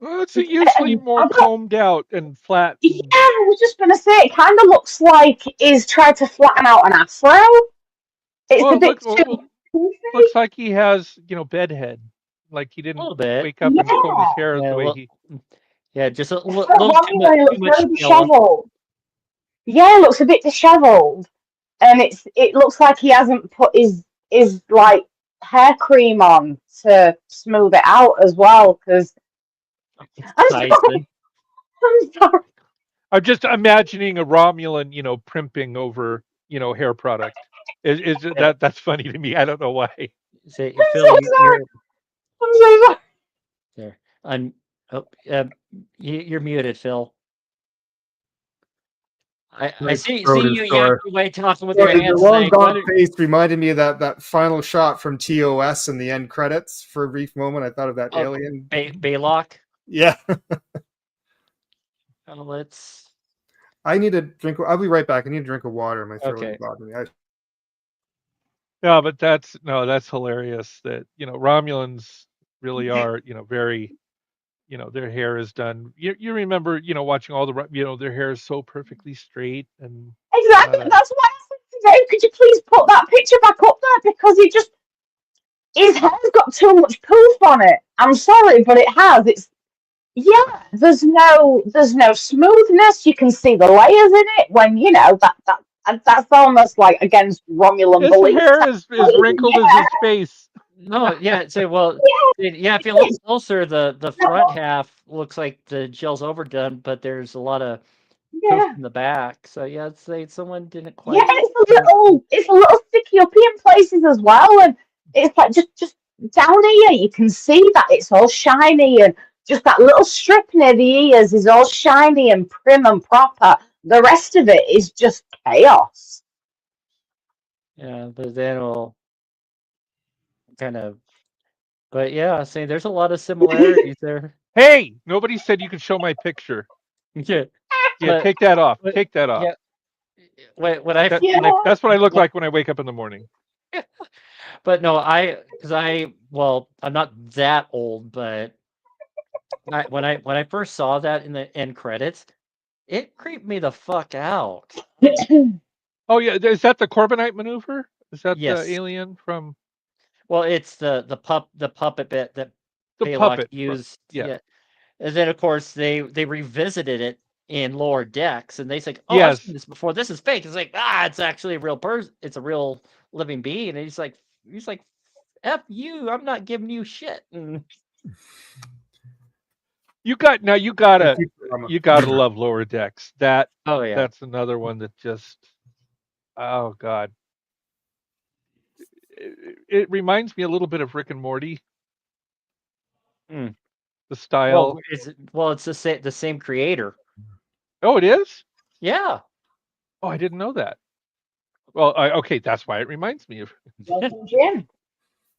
Well, it's usually more combed out and flat. Yeah, I was just gonna say it kind of looks like he's tried to flatten out an afro. It's a bit too. Looks like he has, bedhead. Like he didn't wake up and comb his hair the way he. Yeah, just a little too much very disheveled. Yeah, it looks a bit disheveled, and it looks like he hasn't put his like hair cream on to smooth it out as well. Because I'm sorry. I'm just imagining a Romulan, primping over, hair product. Is that's funny to me? I don't know why. Say, I'm Phil, so sorry. I'm so sorry. There, you're muted, Phil. I see you yanking away talking with your hands. The long gaunt face reminded me of that final shot from TOS in the end credits. For a brief moment, I thought of that alien. Baylock? Yeah. Let's. I need a drink. I'll be right back. I need a drink of water. My throat is bothering me. No, but that's hilarious that, Romulans really are, very, their hair is done. You remember, watching all the, their hair is so perfectly straight and Exactly. not a, That's why I said today, could you please put that picture back up there? Because his hair's got too much poof on it. I'm sorry, but it has. There's no smoothness. You can see the layers in it when that's almost like against Romulan his beliefs. hair is wrinkled as his face. No, yeah. So well, yeah. If you look closer, the front half looks like the gel's overdone, but there's a lot of poof Yeah. in the back. So yeah, I'd say someone didn't quite. Yeah, it's a little sticky up in places as well, and it's like just down here you can see that it's all shiny, and just that little strip near the ears is all shiny and prim and proper. The rest of it is just chaos. Yeah, but then it'll kind of. But yeah, saying there's a lot of similarities there. Hey, nobody said you could show my picture. Yeah, Yeah, but take that off. but- Take that off. yeah. When I That, when I that's what I look like when I wake up in the morning. but no, I'm not that old, but when I first saw that in the end credits, it creeped me the fuck out. Oh yeah, is that the Corbinite maneuver? Is that the Yes. alien from Well, it's the puppet bit that the Baylock puppet? used. Yeah. Yeah. And then of course they revisited it in Lower Decks, and they say, "Oh, I've Yes. seen this before. This is fake." It's like, it's actually a real person. It's a real living being. And he's like, "F you! I'm not giving you shit." And You gotta love Lower Decks. oh yeah, That's another one that just, oh god, it reminds me a little bit of Rick and Morty. Mm. The style. It's the same creator. Oh, it is. Yeah. Oh, I didn't know that. Well, okay, that's why it reminds me of. Welcome, Jim.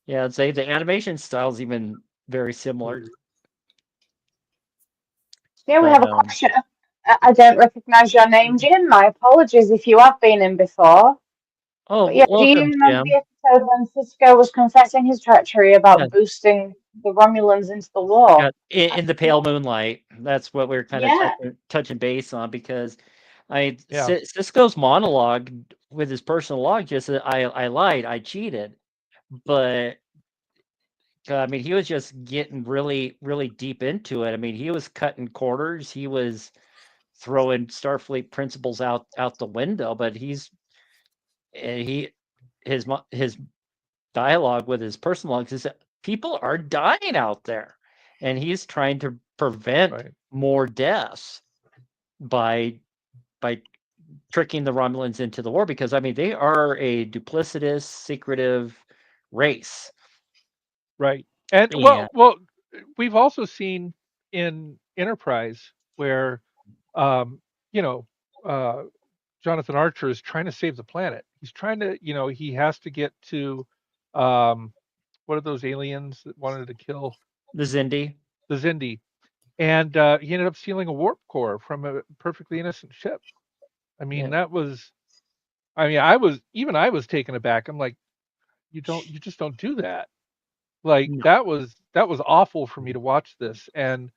Yeah, I'd say the animation style's even very similar. Yeah, we But, have a question. I don't recognise your name, Jim. My apologies if you have been in before. oh, But yeah, do you welcome, remember Jim. the episode when Sisko was confessing his treachery about Yeah. boosting the Romulans into the war? Yeah, in the pale moonlight. That's what we're kind Yeah. of touching base on, because Yeah. Cisco's monologue with his personal log just said, I lied, I cheated. But I mean, he was just getting really, really deep into it. I mean, he was cutting corners. He was throwing Starfleet principles out the window. But his dialogue with his personal logs is that people are dying out there, and he's trying to prevent more deaths by tricking the Romulans into the war, because I mean they are a duplicitous, secretive race. Right. And Yeah. well, we've also seen in Enterprise where, you know, Jonathan Archer is trying to save the planet. He's trying to, he has to get to, what are those aliens that wanted to kill The Xindi. the Xindi? And he ended up stealing a warp core from a perfectly innocent ship. I mean, I was taken aback. I'm like, you just don't do that. Like No. that was awful for me to watch this. And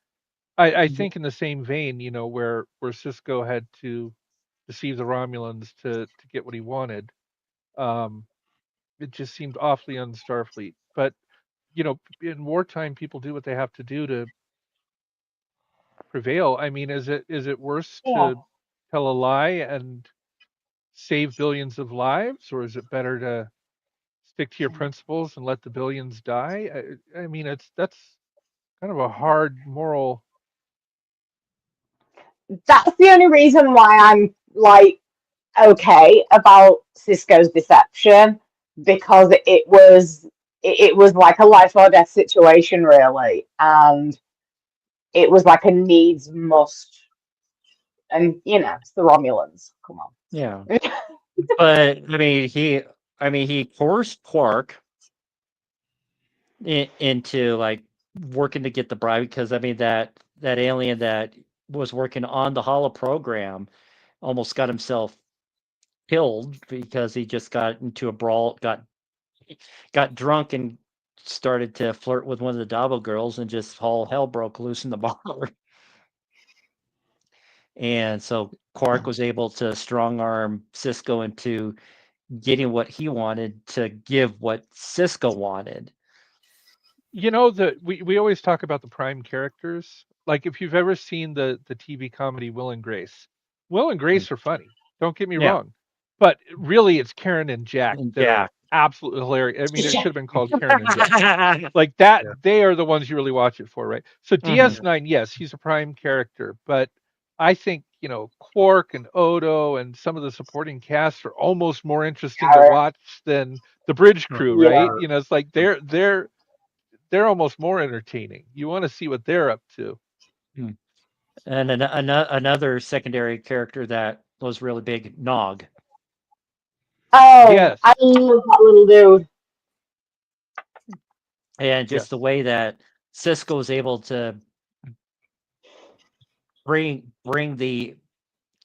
I think in the same vein, where Sisko had to deceive the Romulans to get what he wanted, it just seemed awfully un-Starfleet. But in wartime, people do what they have to do to prevail. I mean, is it worse to tell a lie and save billions of lives, or is it better to stick to your principles and let the billions die? I mean, that's kind of a hard moral. That's the only reason why I'm like okay about Sisko's deception, because it was like a life or death situation, really, and it was like a needs must, and it's the Romulans. Come on. Yeah. But I mean he forced Quark into like working to get the bribe, because I mean that alien that was working on the holo program almost got himself killed because he just got into a brawl, got drunk and started to flirt with one of the Dabo girls, and just all hell broke loose in the bar. And so Quark was able to strong arm Sisko into getting what he wanted to give what Sisko wanted. You know, we always talk about the prime characters. Like if you've ever seen the TV comedy Will and Grace, Will and Grace are funny. Don't get me Yeah. wrong, but really it's Karen and Jack And that are Jack. absolutely hilarious. I mean, it should have been called Karen and Jack. Yeah. Like that, Yeah. they are the ones you really watch it for, right? So Mhm. DS9, yes, he's a prime character, but I think, you know, Quark and Odo and some of the supporting cast are almost more interesting to watch than the bridge crew, Yeah. right? You know, it's like they're almost more entertaining. You want to see what they're up to. And another secondary character that was really big, Nog. Oh, Yes. I love that little dude. And just Yes. the way that Sisko was able to bring the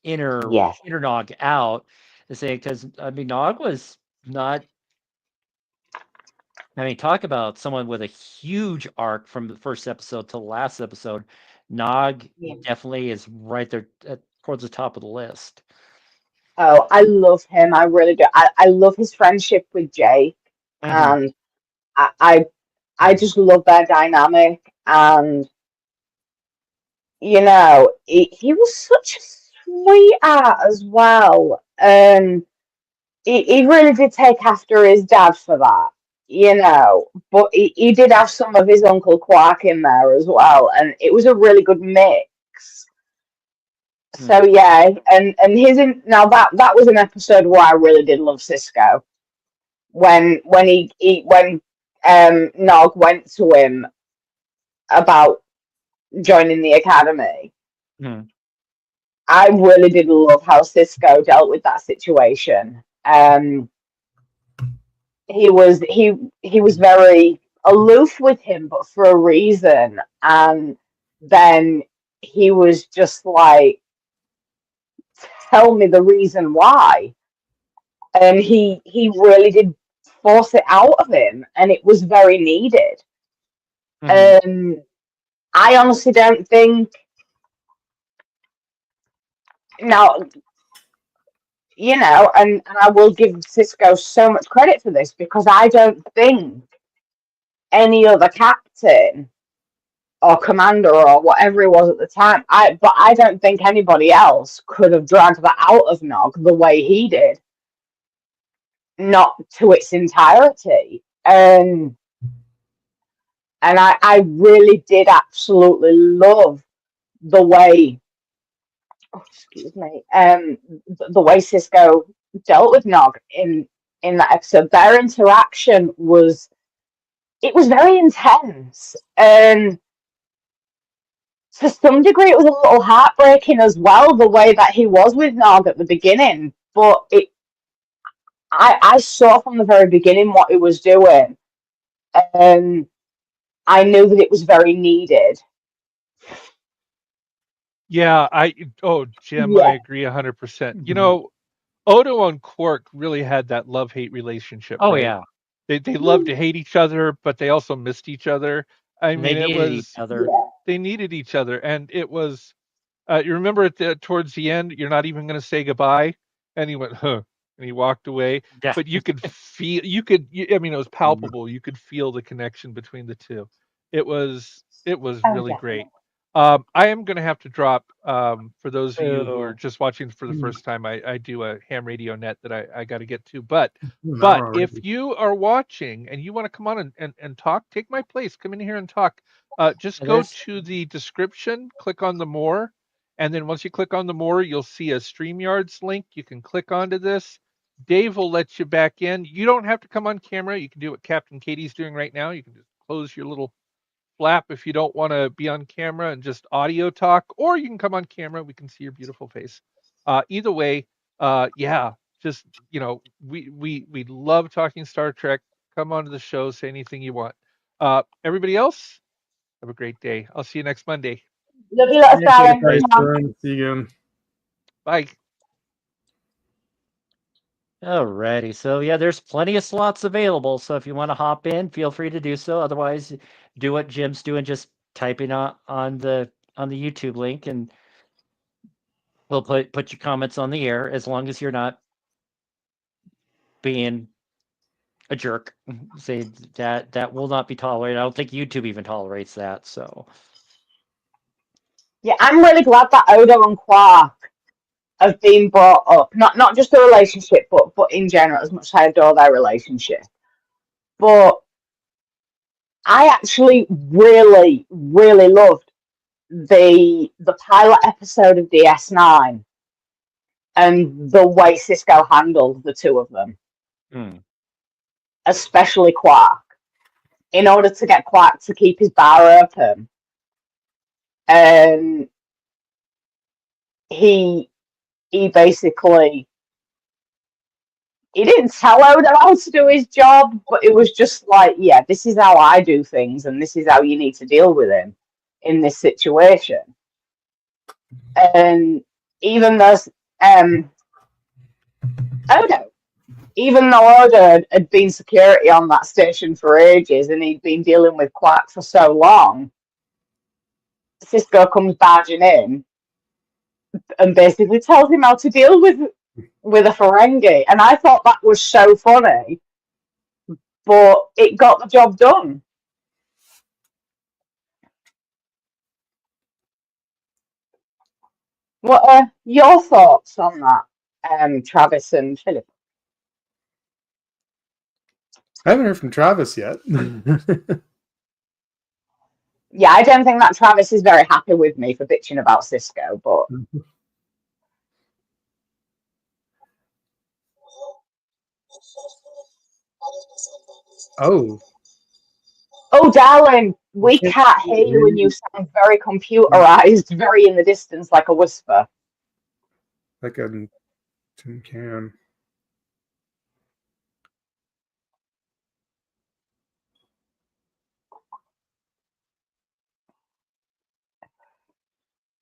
inner Yes. Nog out, to say, because I mean Nog was not. I mean, talk about someone with a huge arc from the first episode to the last episode. Nog Yeah. definitely is right there towards the top of the list. Oh, I love him. I really do. I love his friendship with Jake, and I just love their dynamic. And you know, he was such a sweetheart as well. He really did take after his dad for that, you know. But he did have some of his Uncle Quark in there as well, and it was a really good mix. So yeah, and now that was an episode where I really did love Sisko when Nog went to him about joining the academy. Mhm. I really did love how Sisko dealt with that situation. He was very aloof with him, but for a reason. And then he was just like, tell me the reason why. And he really did force it out of him, and it was very needed. I honestly don't think now, you know, and I will give Sisko so much credit for this, because I don't think any other captain or commander or whatever it was at the time, but I don't think anybody else could have dragged that out of Nog the way he did, not to its entirety. And I really did absolutely love the way, oh, excuse me, the way Sisko dealt with Nog in that episode. Their interaction was very intense, and to some degree, it was a little heartbreaking as well, the way that he was with Nog at the beginning. But I saw from the very beginning what he was doing, and I knew that it was very needed. Yeah, Jim, I Yeah, agree 100%. You know, Odo and Quark really had that love-hate relationship, Oh right? yeah, They loved to hate each other, but they also missed each other. I and they mean, needed each other. yeah. they needed each other, and it was. You remember towards the end, you're not even going to say goodbye, and he went, huh, and he walked away. Yeah. But you could feel, I mean, it was palpable. You could feel the connection between the two. It was Oh, really great. definitely. I am going to have to drop. For those of you who are So just watching for the first time, I do a ham radio net that I got to get to. But No, but already. if you are watching and you want to come on and talk, take my place. Come in here and talk. Just go there's to the description, click on the more, and then once you click on the more, you'll see a StreamYards link. You can click onto this. Dave will let you back in. You don't have to come on camera. You can do what Captain Katie's doing right now. You can just close your little flap if you don't want to be on camera and just audio talk, or you can come on camera. We can see your beautiful face. Either way, yeah, just we love talking Star Trek. Come onto the show, say anything you want. Everybody else, have a great day. I'll see you next Monday. Love you, lot, Thank you, darling. Nice Chris. run. See you again. Bye. Alrighty, so yeah, there's plenty of slots available. So if you want to hop in, feel free to do so. Otherwise, do what Jim's doing, just typing on the YouTube link, and we'll put your comments on the air as long as you're not being a jerk. Say that will not be tolerated. I don't think YouTube even tolerates that. So Yeah, I'm really glad that Odo and Quark have been brought up. Not just the relationship, but in general, as much as I adore their relationship. But I actually really, really loved the pilot episode of DS9 and the way Sisko handled the two of them, especially Quark, in order to get Quark to keep his bar open. And he basically, he didn't tell Odo how to do his job, but it was just like, yeah, this is how I do things, and this is how you need to deal with him in this situation. And even though Odo, had been security on that station for ages, and he'd been dealing with Quark for so long, Sisko comes barging in and basically tells him how to deal with a Ferengi, and I thought that was so funny, but it got the job done. What are your thoughts on that, Travis and Philip? I haven't heard from Travis yet. Yeah, I don't think that Travis is very happy with me for bitching about Sisko, but oh, darling, we can't hear you, and you sound very computerized, very in the distance, like a whisper. Like a tin can.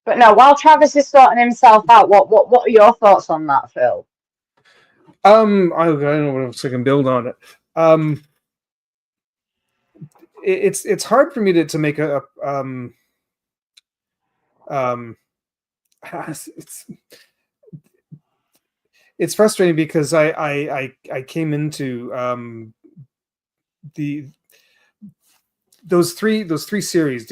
But no, while Travis is sorting himself out, what are your thoughts on that, Phil? I don't know what else I can build on it. It's hard for me to make it's frustrating because I came into those three series,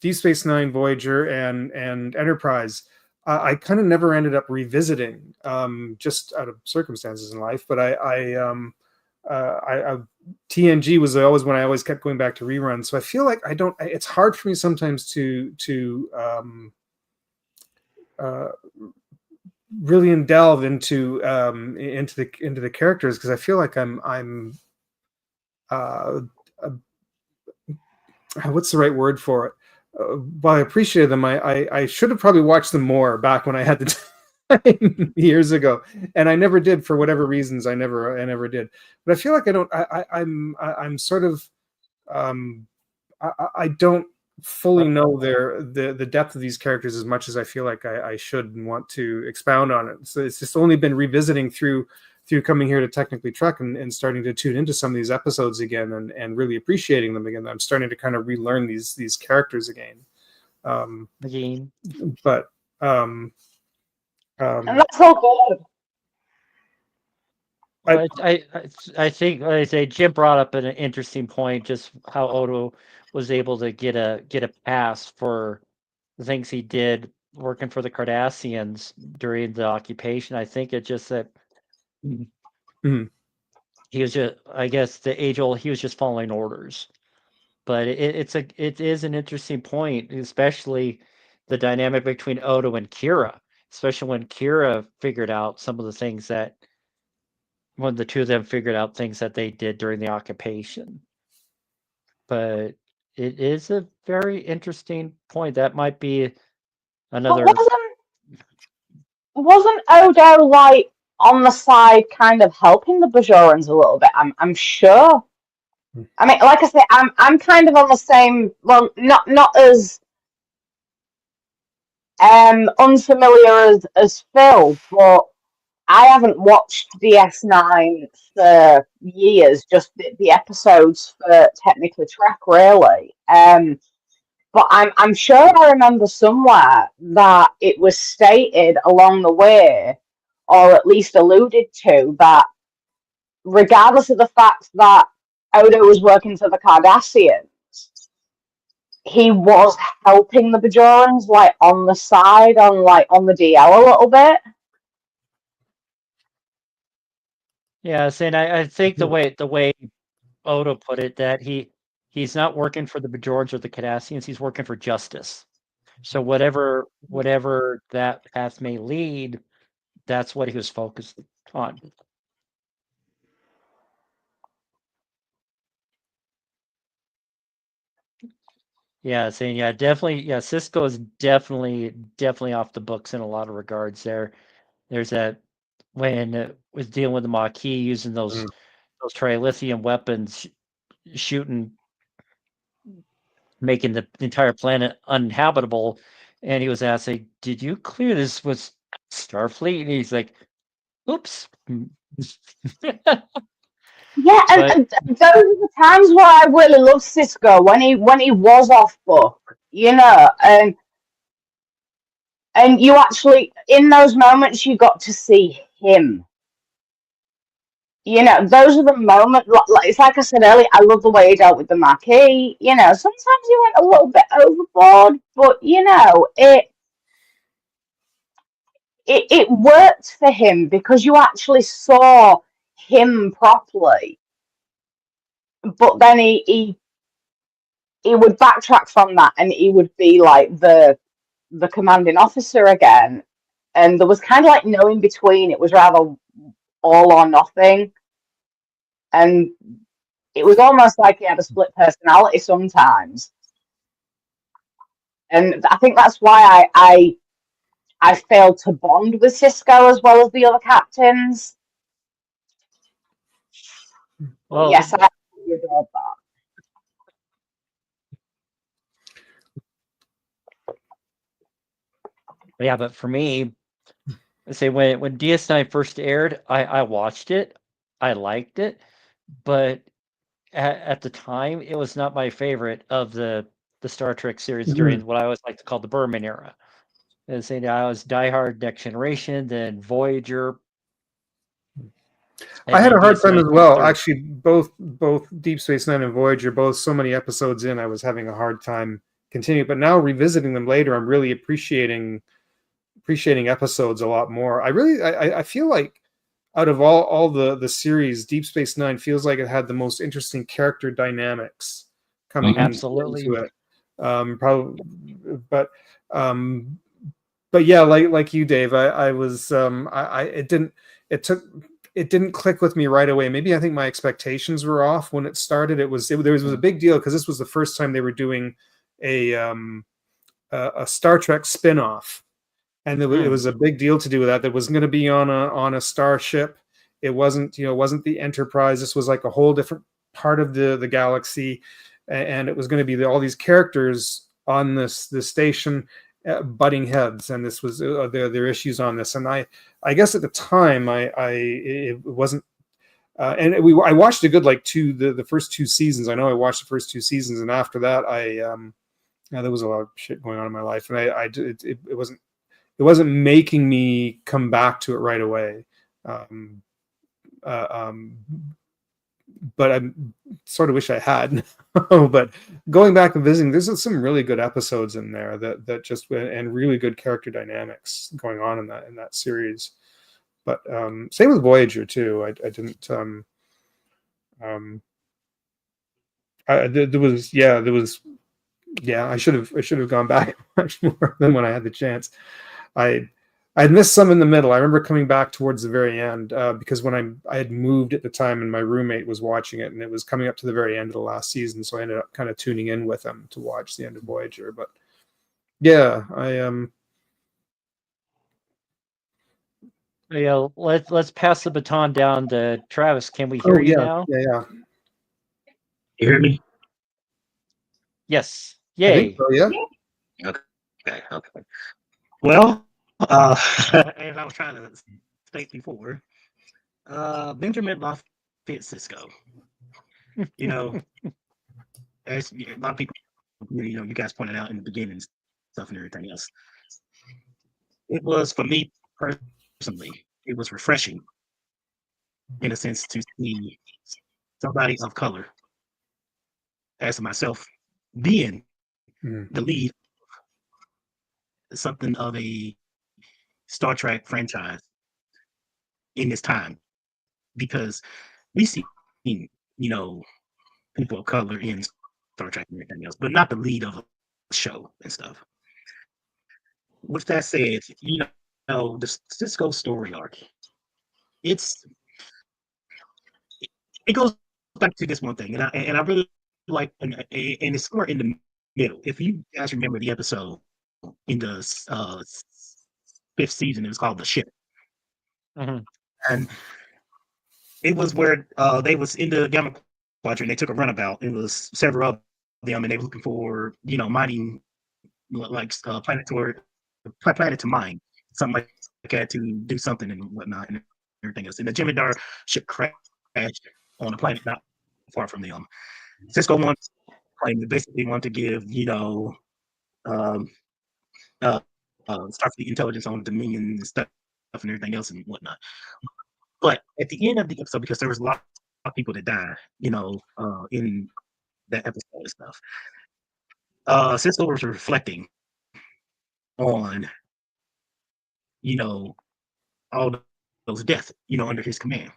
Deep Space Nine, Voyager, and Enterprise. I kind of never ended up revisiting, just out of circumstances in life. But I TNG was always when I always kept going back to reruns. So I feel like I don't. It's hard for me sometimes to really delve into the characters, because I feel like I'm what's the right word for it? While I appreciated them, I should have probably watched them more back when I had the time years ago, and I never did for whatever reasons. I never did. But I feel like I don't. I'm sort of I don't fully know the depth of these characters as much as I feel like I should and want to expound on it. So it's just only been revisiting through coming here to Technically Trek and starting to tune into some of these episodes again and really appreciating them again. I'm starting to kind of relearn these characters again. But and that's all good. I think, like I say, Jim brought up an interesting point, just how Odo was able to get a pass for the things he did working for the Cardassians during the occupation. I think it's just that he was just, I guess, the age old. He was just following orders. But it is an interesting point, especially the dynamic between Odo and Kira, especially when Kira figured out some of the things that when the two of them figured out things that they did during the occupation. But it is a very interesting point. That might be another. But wasn't Odo like on the side, kind of helping the Bajorans a little bit? I'm sure. I mean, like I say, I'm kind of on the same. Well, not as unfamiliar as Phil, but I haven't watched DS9 for years, just the episodes for technically Trek, really. But I'm sure I remember somewhere that it was stated along the way, or at least alluded to, that regardless of the fact that Odo was working for the Cardassians, he was helping the Bajorans, like, on the side, on the DL a little bit. Yeah, saying I think the way Odo put it, that he's not working for the Bajorans or the Cardassians, he's working for justice. So whatever that path may lead, that's what he was focused on. Yeah, saying definitely, Sisko is definitely off the books in a lot of regards. There's that when was dealing with the Maquis using those trilithium weapons, shooting, making the entire planet uninhabitable, and he was asked, like, "Did you clear this with Starfleet?" And he's like, "Oops." Yeah, and those are the times where I really love Sisko when he was off book, and you actually in those moments you got to see him. Those are the moments. It's like I said earlier. I love the way he dealt with the Maquis. Sometimes he went a little bit overboard, but it worked for him because you actually saw him properly. But then he would backtrack from that, and he would be like the commanding officer again, and there was kind of like no in between. It was rather all or nothing, and it was almost like he had a split personality sometimes. And I think that's why I failed to bond with Sisko as well as the other captains. Well, yes, I adored that. yeah, but for me, I say when DS9 first aired, I watched it, I liked it, but at the time, it was not my favorite of the Star Trek series during what I always like to call the Berman era. And saying I was diehard Next Generation, then Voyager. I had a hard time as well. DS9. Actually, both Deep Space Nine and Voyager, both so many episodes in, I was having a hard time continuing. But now revisiting them later, I'm really appreciating episodes a lot more. I feel like out of all the series, Deep Space Nine feels like it had the most interesting character dynamics coming Absolutely. into it. Probably, but yeah, like you, Dave, it didn't click with me right away. Maybe I think my expectations were off when it started. There was a big deal because this was the first time they were doing a Star Trek spin-off. And it was a big deal to do with that. That wasn't going to be on a starship. It wasn't the Enterprise. This was like a whole different part of the galaxy, and it was going to be all these characters on this station butting heads, and this was their issues on this. And I guess at the time it wasn't. And I watched a good the first two seasons. I know I watched the first two seasons, and after that there was a lot of shit going on in my life, and it wasn't making me come back to it right away. But I sort of wish I had. But going back and visiting, there's some really good episodes in there that just and really good character dynamics going on in that series. But same with Voyager too. I didn't. There was. Yeah, I should have gone back much more than when I had the chance. I missed some in the middle. I remember coming back towards the very end because when I had moved at the time and my roommate was watching it, and it was coming up to the very end of the last season, so I ended up kind of tuning in with him to watch the end of Voyager. But yeah, Yeah, let's pass the baton down to Travis. Can we hear you now? Yeah. You hear me? Yes. I think Yay. so, yeah. Okay. Well, and I was trying to state before, Benjamin Lafayette Sisko. You know, as a lot of people, you guys pointed out in the beginning, stuff and everything else. It was for me personally, it was refreshing in a sense to see somebody of color, as myself, being Mhm. the lead of something of a Star Trek franchise in this time, because we see, you know, people of color in Star Trek and everything else, but not the lead of a show and stuff. With that said, the Cisco story arc, it's it goes back to this one thing, and I really like, and it's somewhere in the middle. If you guys remember the episode in the fifth season, it was called "The Ship," Mhm. and it was where they was in the Gamma Quadrant. They took a runabout. It was several of them, and they were looking for mining like planet to mine, something like that, to do something and whatnot and everything else. And the Jem'Hadar ship crashed on a planet not far from them. Cisco claimed to basically want to give um, uh, Starfleet intelligence on Dominion and stuff and everything else and whatnot. But at the end of the episode, because there was a lot of people that died, in that episode and stuff, Cisco was reflecting on, you know, all those deaths, under his command.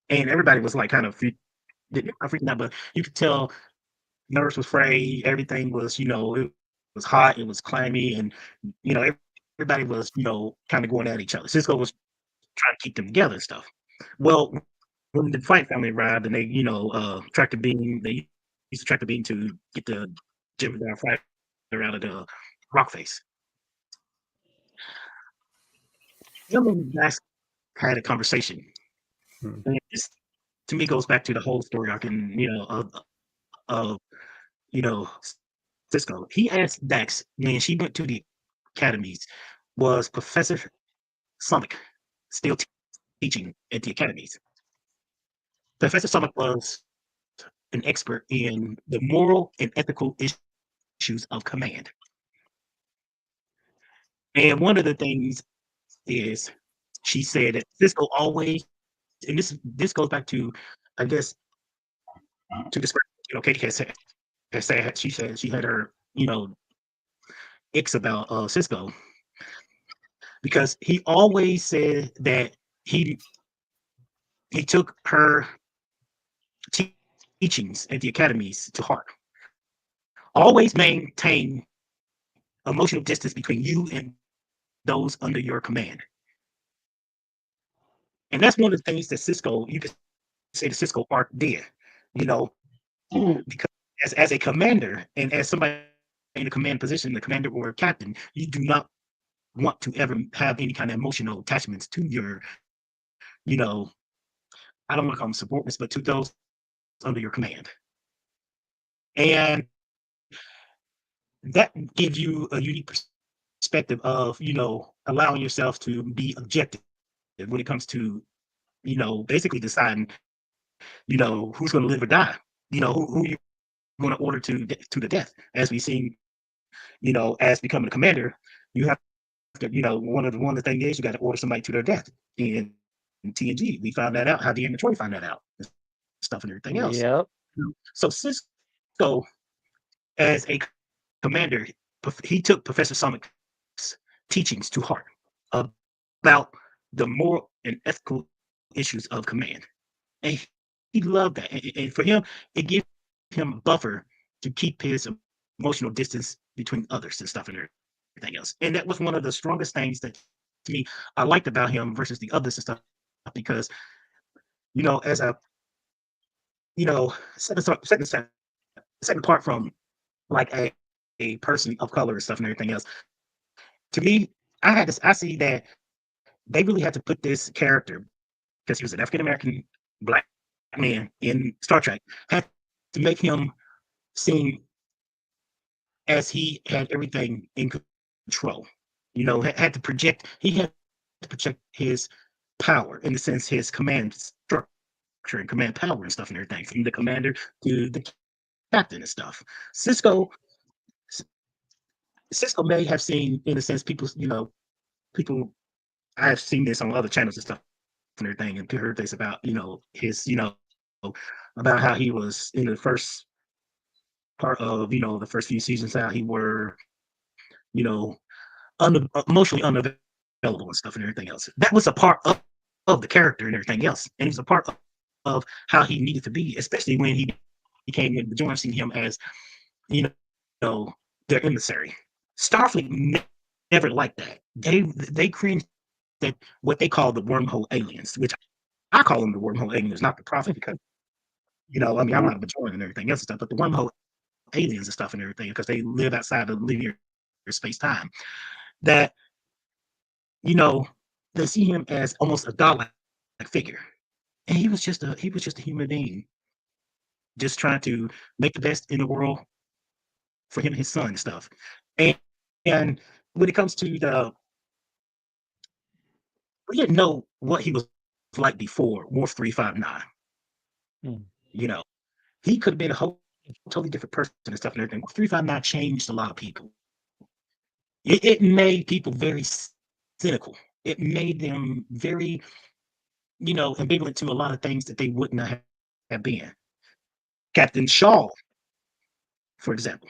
And everybody was like kind of not freaking out, but you could tell nerves was frayed, everything was, it was hot, it was clammy, and everybody was, kind of going at each other. Cisco was trying to keep them together and stuff. Well, when the Fight family arrived and they, tracked the beam, they used to track the beam to get the Gemini fighter out of the rock face. Him and Max had a conversation. Hmm. And this, to me, goes back to the whole story arc and, of you know, Cisco. He asked Dax when she went to the academies, was Professor Summick still teaching at the academies? Professor Summick was an expert in the moral and ethical issues of command. And one of the things is she said that Cisco always, and this goes back to, I guess, to describe, Katie she said she had her, icks about Cisco, because he always said that he took her teachings at the academies to heart. Always maintain emotional distance between you and those under your command. And that's one of the things that Cisco, you could say the Cisco arc did, you know, because as a commander and as somebody in a command position, the commander or captain, you do not want to ever have any kind of emotional attachments to your, you know, I don't want to call them subordinates, but to those under your command. And that gives you a unique perspective of, allowing yourself to be objective when it comes to, basically deciding, who's going to live or die, who you're going to order to the death. As we've seen, as becoming a commander, you have to, one of the things is you got to order somebody to their death. In TNG, we found that out. How Deanna Troy found that out, and stuff and everything else. Yep. So Cisco, as a commander, he took Professor Summick's teachings to heart about the moral and ethical issues of command. And he loved that. And for him, it gives him a buffer to keep his emotional distance between others and stuff and everything else. And that was one of the strongest things that, to me, I liked about him versus the others and stuff, because, as a, second apart from like a person of color and stuff and everything else, to me, I see that they really had to put this character, because he was an African American black man in Star Trek, had to make him seem as he had everything in control. Had to project. He had to protect his power, in the sense his command structure and command power and stuff and everything, from the commander to the captain and stuff. Cisco Cisco may have seen, in a sense, people. I have seen this on other channels and stuff and everything, and heard this about his about how he was in the first part of the first few seasons, how he were you know emotionally unavailable and stuff and everything else. That was a part of the character and everything else, and it was a part of how he needed to be, especially when he became in the Bajorans, seeing him as you know their emissary. Starfleet never liked that. They created what they call the wormhole aliens, which I call them the wormhole aliens, not the prophet, because I mean, I'm not a Bajoran and everything else and stuff, but the wormhole aliens and stuff and everything, because they live outside of linear space time. That they see him as almost a godlike figure, and he was just a human being, just trying to make the best in the world for him and his son and stuff. And and when it comes to we didn't know what he was like before Wolf 359. Hmm. He could have been a whole totally different person and stuff and everything. Wolf 359 changed a lot of people. It made people very cynical. It made them very, ambivalent to a lot of things that they wouldn't have been. Captain Shaw, for example.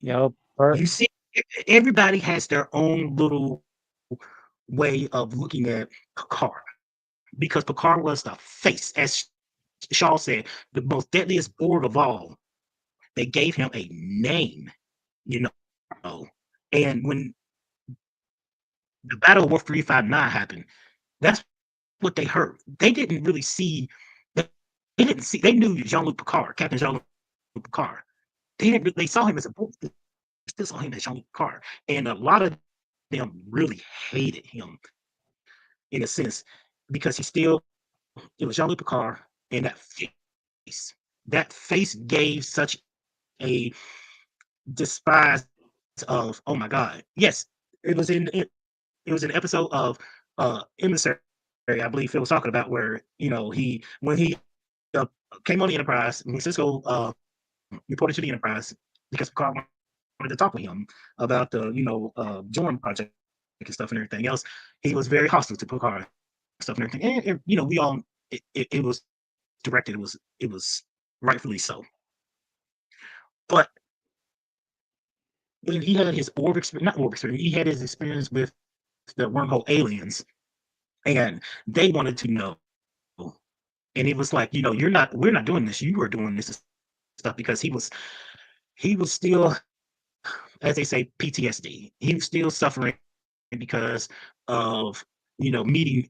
Yep. You see, everybody has their own little way of looking at Picard, because Picard was the face, as Shaw said, the most deadliest Borg of all. They gave him a name, you know. And when the Battle of Wolf 359 happened, that's what they heard. They didn't really see. They didn't see. They knew Jean-Luc Picard, Captain Jean-Luc Picard. They didn't. They saw him as a. They still saw him as Jean-Luc Picard, and a lot of them really hated him, in a sense, because it was Jean-Luc Picard, and face. That face gave such a despise of, oh my God. Yes, it was an episode of Emissary, I believe Phil was talking about, where when he uh, came on the Enterprise, when Cisco reported to the Enterprise, because Picard wanted to talk with him about the Jordan project and stuff and everything else. He was very hostile to Picard stuff and everything, and we all it was directed. It was rightfully so. But when he had his orb experience, not orb experience, he had his experience with the wormhole aliens, and they wanted to know. And it was like, we're not doing this. You are doing this stuff, because he was still, as they say, PTSD. He was still suffering because of, meeting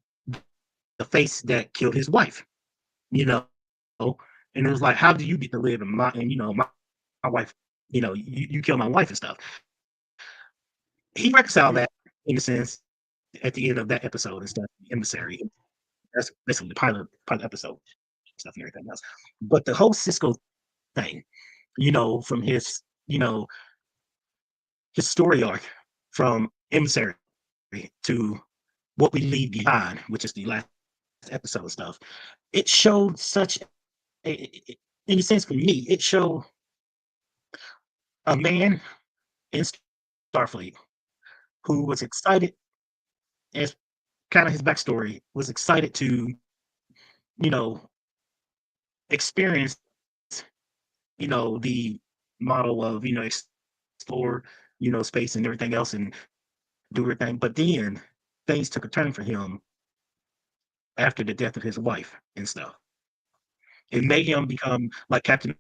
the face that killed his wife, you know. And it was like, how do you get to live in my wife, you killed my wife and stuff. He reconciled that, in a sense, at the end of that episode and stuff, Emissary. That's basically the pilot episode stuff and everything else. But the whole Cisco thing, from his story arc, from Emissary to What We Leave Behind, which is the last episode stuff, it showed such in a sense, for me, it showed a man in Starfleet who was excited, as kind of his backstory, was excited to, you know, experience, the model of, explore, space and everything else, and do everything. But then things took a turn for him after the death of his wife and stuff. It made him become like Captain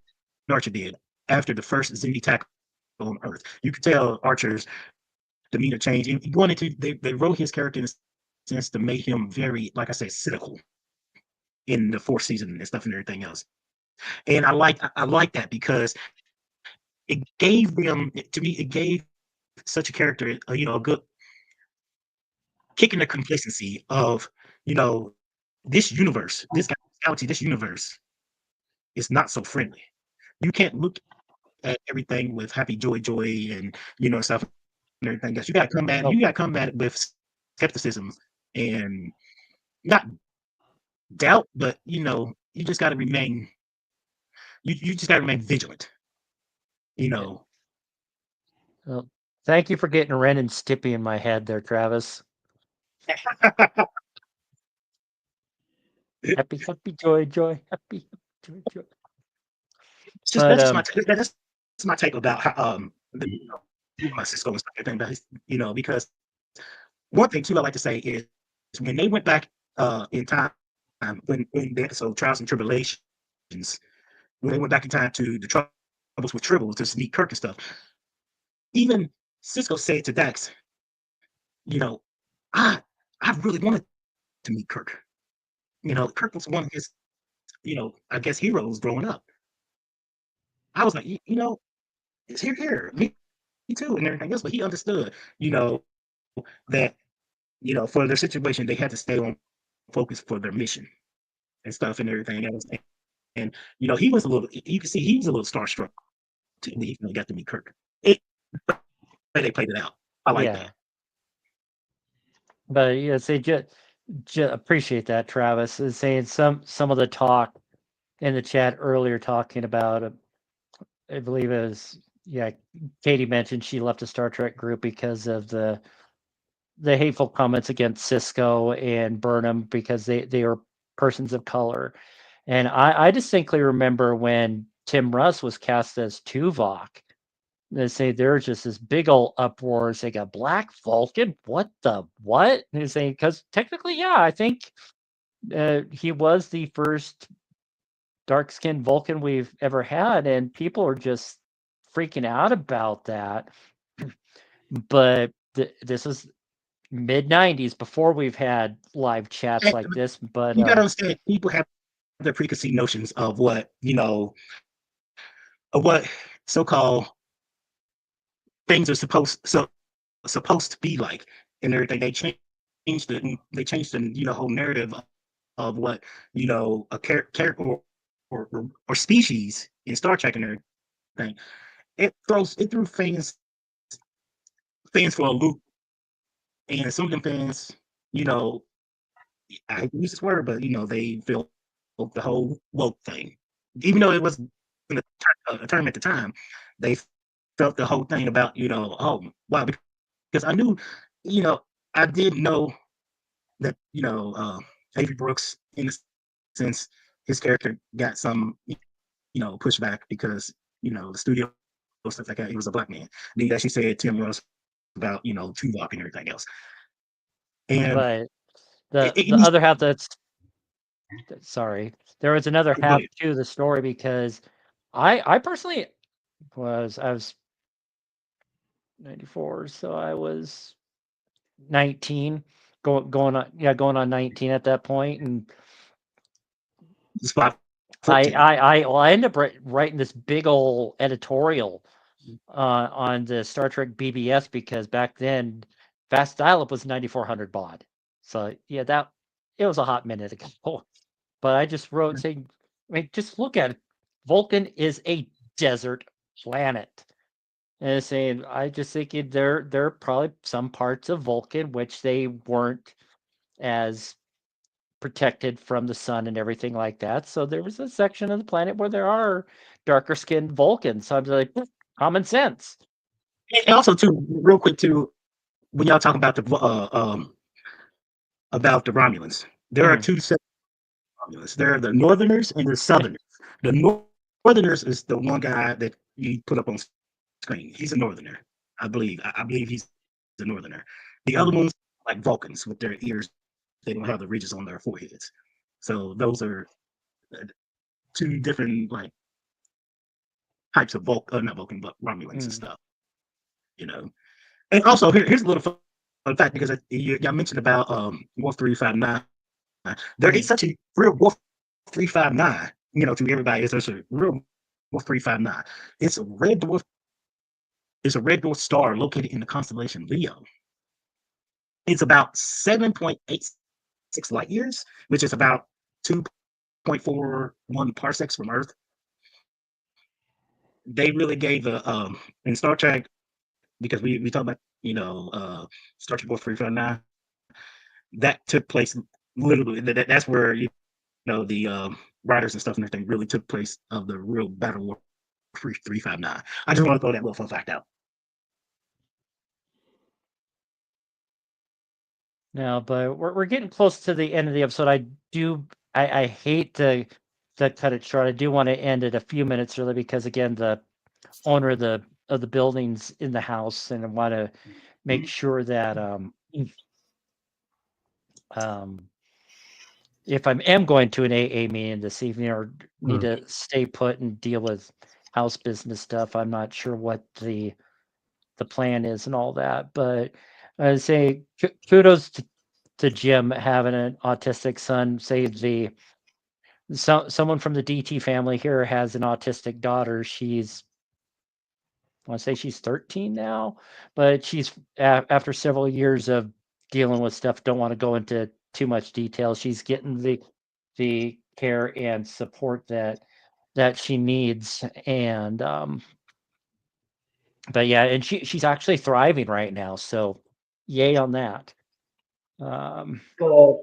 Archer did after the first Xindi attack on Earth. You could tell Archer's demeanor changed. And going into, they wrote his character in a sense to make him very, like I said, cynical in the fourth season and stuff and everything else. And I like that, because it gave them, to me, it gave such a character, a good kick in the complacency of, this universe, this galaxy, this universe is not so friendly. You can't look at everything with happy joy and stuff and everything else. You gotta come at it with skepticism and not doubt, but you just got to remain. You just got to remain vigilant. You know. Well, thank you for getting Ren and Stippy in my head there, Travis. Happy, happy, joy, joy, happy, joy, joy. That's just my take about how my Sisko and stuff like that. Because one thing too I like to say is when they went back in time when the episode Trials and Tribulations, when they went back in time to the troubles with Tribbles to meet Kirk and stuff, even Sisko said to Dax, I really wanted to meet Kirk. Kirk was one of his, I guess heroes growing up. I was like, it's here, me too, and everything else. But he understood, that for their situation, they had to stay on focus for their mission and stuff and everything else. And he was a little. You can see he was a little starstruck too when he got to meet Kirk. But they played it out. I like that. But say just appreciate that, Travis is saying some of the talk in the chat earlier talking about. I believe it was Katie mentioned she left the Star Trek group because of the hateful comments against Sisko and Burnham because they were persons of color. And I distinctly remember when Tim Russ was cast as Tuvok, they say there's just this big old uproar. They got Black Vulcan. What the what? And they're saying because technically, I think he was the first dark-skinned Vulcan we've ever had, and people are just freaking out about that. But this is mid 90s before we've had live chats like this. But you gotta understand, people have their preconceived notions of what so-called things are supposed to be like and everything. They changed the whole narrative of what a character or species in Star Trek and everything. It threw fans for a loop, and some of them fans, I hate to use this word, but they feel the whole woke thing, even though it was a term at the time. They felt the whole thing about oh wow, because I knew, I did know that Avery Brooks, in a sense, his character got some pushback because the studio stuff like that. He was a black man. Then as she said, Tim Russ about Tuvok and everything else. And but the other half sorry, there was another half to the story because I personally I was 94, so I was 19, going on 19 at that point, and I ended up writing this big old editorial on the Star Trek BBS because back then fast dial-up was 9400 baud. So that it was a hot minute ago. But I just wrote saying, just look at it. Vulcan is a desert planet. And saying, I just thinking there are probably some parts of Vulcan which they weren't as protected from the sun and everything like that. So there was a section of the planet where there are darker skinned Vulcans. So I'm like, common sense. And also, too, real quick, too, when y'all talk about the Romulans, there are two sets of Romulans. There are the Northerners and the Southerners. The Northerners is the one guy that you put up on screen. He's a Northerner, I believe. I believe he's a Northerner. The other ones like Vulcans with their ears. They don't have the ridges on their foreheads. So those are two different types of not Vulcan, but Romulans and stuff. And also here's a little fun fact because y'all mentioned about Wolf 359. There is such a real Wolf 359. To everybody, there's a real Wolf 359. It's a red dwarf. It's a red dwarf star located in the constellation Leo. It's about 7.86 light years, which is about 2.41 parsecs from Earth. They really gave in Star Trek, because we talk about Star Trek Wolf 359. that took place literally. That's where the writers and stuff and everything really took place of the real Battle War 359. I just want to throw that little fun fact out. No, but we're getting close to the end of the episode. I hate to cut it short. I do want to end it a few minutes early because again, the owner of the buildings in the house, and I want to make sure that if I am going to an AA meeting this evening or need to stay put and deal with house business stuff, I'm not sure what the plan is and all that. But I say kudos to Jim having an autistic son. Say someone from the DT family here has an autistic daughter. I want to say she's 13 now, but she's after several years of dealing with stuff. Don't want to go into too much detail. She's getting the care and support that she needs, and but yeah, and she's actually thriving right now. So yay on that. Good.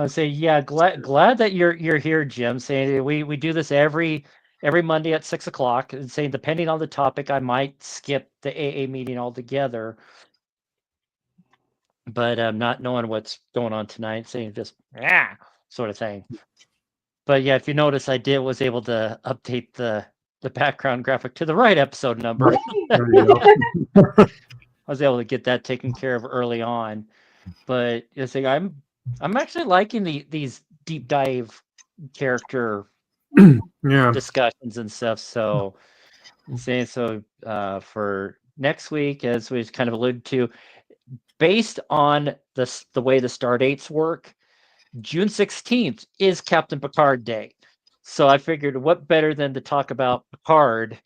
Say yeah, glad that you're here, Jim. Saying we do this every Monday at 6:00, and saying depending on the topic, I might skip the AA meeting altogether. But not knowing what's going on tonight, saying just sort of thing. But yeah, if you notice, I was able to update the background graphic to the right episode number. There you go. I was able to get that taken care of early on. But you see, I'm actually liking these deep dive character Yeah. discussions and stuff. So I'm saying so for next week, as we've kind of alluded to, based on the way the star dates work, June 16th is Captain Picard Day. So I figured what better than to talk about Picard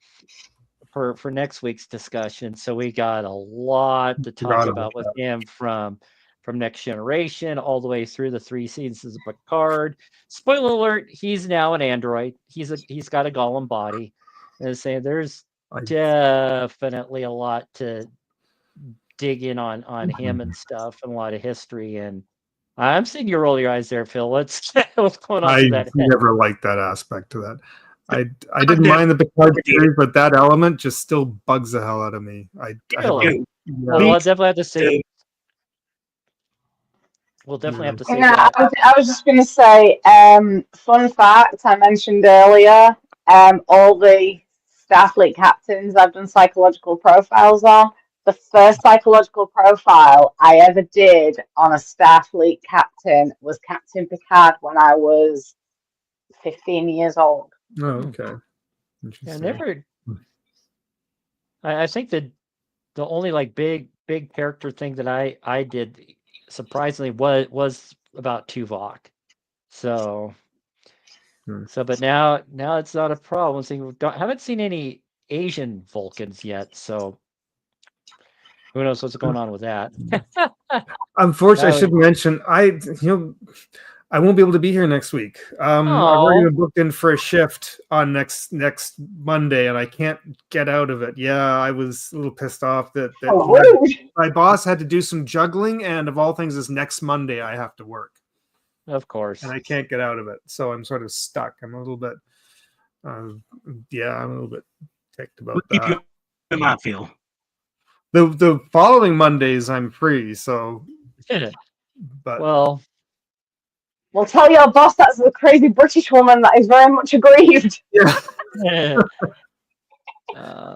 for next week's discussion. So we got a lot to talk about with him from Next Generation all the way through the 3 seasons of Picard. Spoiler alert, he's now an android. He's got a golem body. And saying there's definitely a lot to dig in on him and stuff, and a lot of history. And I'm seeing you roll your eyes there, Phil. What's going on? I never liked that aspect to that. I didn't mind the Picard series, but that element just still bugs the hell out of me. Well, we'll definitely have to see. We'll definitely have to see. I was just going to say, fun fact I mentioned earlier, all the Starfleet captains I've done psychological profiles on. The first psychological profile I ever did on a Starfleet captain was Captain Picard when I was 15 years old. Oh, okay. I think that the only like big character thing that I did surprisingly was about Tuvok. So but now it's not a problem. So haven't seen any Asian Vulcans yet, so who knows what's going on with that. Unfortunately, I should mention I won't be able to be here next week. I've already been booked in for a shift on next Monday, and I can't get out of it. Yeah, I was a little pissed off that my boss had to do some juggling, and of all things, this next Monday I have to work. Of course. And I can't get out of it, so I'm sort of stuck. I'm a little bit, I'm a little bit ticked about that. Keep you in mind, Phil. The following Mondays I'm free, so. But well. Well, tell your boss that's the crazy British woman that is very much aggrieved. Yeah.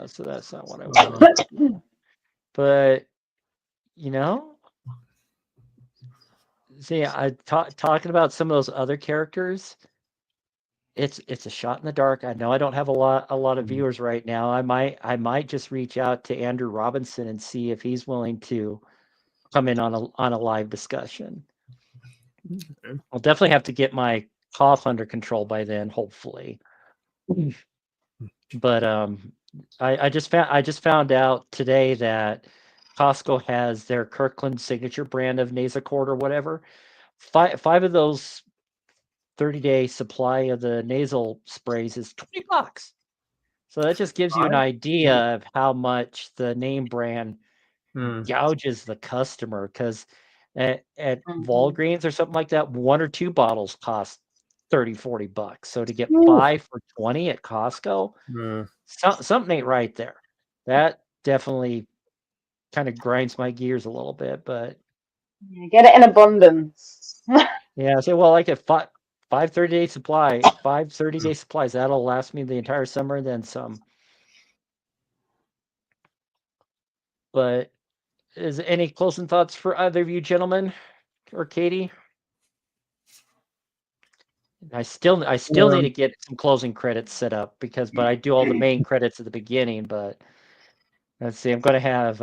So that's not what I want. But, see, talking about some of those other characters, it's a shot in the dark. I know I don't have a lot of viewers right now. I might just reach out to Andrew Robinson and see if he's willing to come in on a live discussion. I'll definitely have to get my cough under control by then, hopefully. But I just found out today that Costco has their Kirkland signature brand of Nasacort or whatever. 5 of those 30-day supply of the nasal sprays is $20. So that just gives you an idea of how much the name brand gouges the customer, because at Mhm. Walgreens or something like that, 1 or 2 bottles cost $30-40. So to get Ooh. 5 for 20 at Costco, something ain't right there. That definitely kind of grinds my gears a little bit, but Get it in abundance. yeah, so well, like a 30-day supply, 5 30-day supplies, that'll last me the entire summer and then some. But is any closing thoughts for either of you gentlemen or Katie? I still need to get some closing credits set up but I do all the main credits at the beginning, but let's see, I'm going to have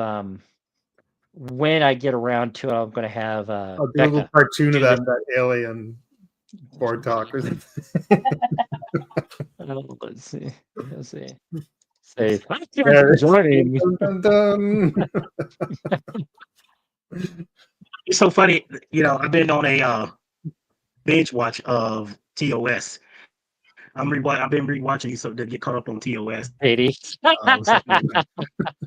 when I get around to it, I'm going to have I'll do a little Becca cartoon of do that alien board talk. let's see. Say thank you There for it is. joining. Dun, dun, dun. It's so funny, I've been on a binge watch of TOS. I've been rewatching so to get caught up on TOS. Katie. So,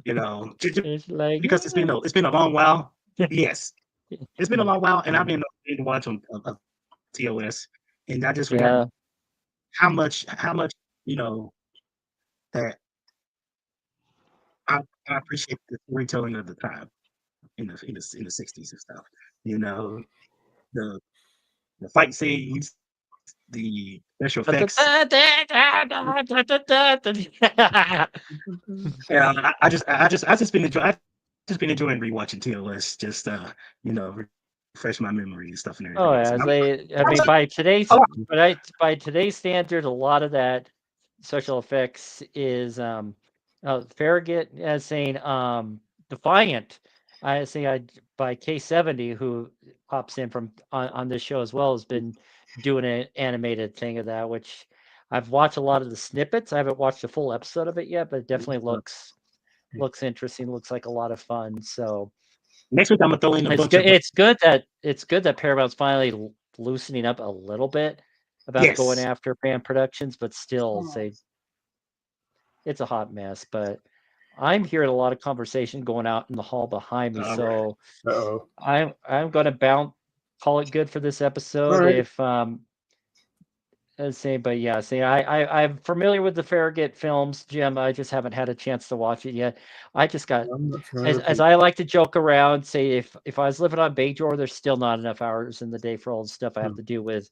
It's like because it's been a long while. Yes, it's been a long while, and I've been watching TOS, and I just forgot how much that I appreciate the storytelling of the time in the 60s and stuff. The fight scenes, the special effects. Yeah, I just been enjoying rewatching TOS, just refresh my memory and stuff and everything Oh, else. yeah, I mean, by today's standard, a lot of that special effects is Farragut as saying Defiant. I say by K70, who pops in from on this show as well, has been doing an animated thing of that, which I've watched a lot of the snippets. I haven't watched a full episode of it yet, but it definitely looks interesting. Looks like a lot of fun. So Next week I'm gonna throw in a it's bunch good. of It's good that Paramount's finally loosening up a little bit about going yes. after fan productions, but still, it's a hot mess. But I'm hearing a lot of conversation going out in the hall behind me, so Uh-oh. I'm going to call it good for this episode. All right. If let's say, but yeah, see, I'm familiar with the Farragut films, Jim. I just haven't had a chance to watch it yet. I just got I'm not familiar with as I like to joke around, say if I was living on Bajor, there's still not enough hours in the day for all the stuff I have to do with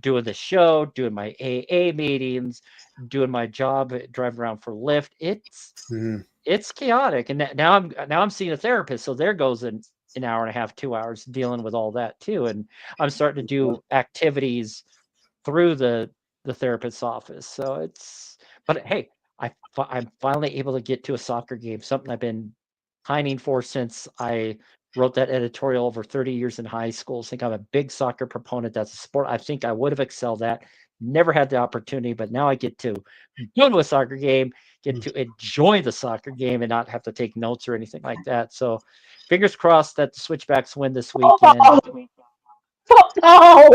doing the show, doing my AA meetings, doing my job, driving around for Lyft. It's chaotic, and now I'm seeing a therapist, so there goes an hour and a half, 2 hours dealing with all that too, and I'm starting to do activities through the therapist's office. So but hey, I'm finally able to get to a soccer game, something I've been pining for since I wrote that editorial over 30 years in high school. I think I'm a big soccer proponent. That's a sport I think I would have excelled at. Never had the opportunity, but now I get to go to a soccer game, get to enjoy the soccer game and not have to take notes or anything like that. So fingers crossed that the Switchbacks win this weekend. Football!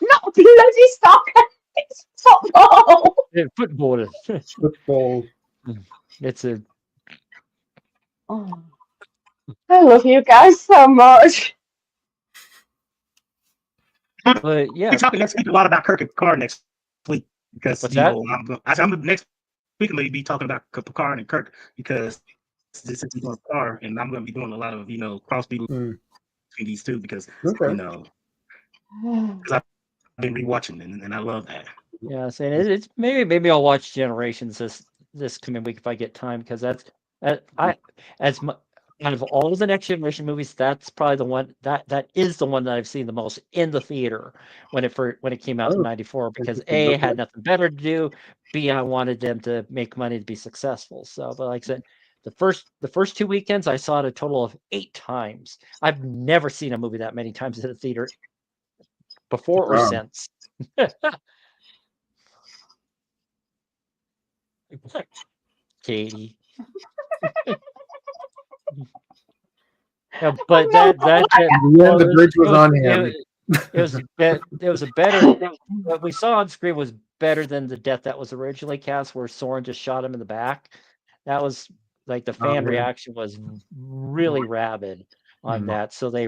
Not bloody soccer! It's football! Football. Football. It's a Oh, I love you guys so much. but yeah. We're talking next week a lot about Kirk and Picard next week because What's that? I'm next week I'm going to be talking about Picard and Kirk because this is on Picard, and I'm going to be doing a lot of cross between these two because because I've been rewatching and I love that. Yeah, saying it's maybe I'll watch Generations this coming week if I get time because that's out of all the Next Generation movies, that's probably the one that is the one that I've seen the most in the theater when it came out in '94 because A, had nothing better to do, B, I wanted them to make money to be successful. So, but like I said, the first 2 weekends I saw it a total of 8 times. I've never seen a movie that many times in a theater before or since. Katie. Yeah, but the bridge was on him. It was a better. What we saw on screen was better than the death that was originally cast, where Soren just shot him in the back. That was like the fan reaction was really rabid. on that, so they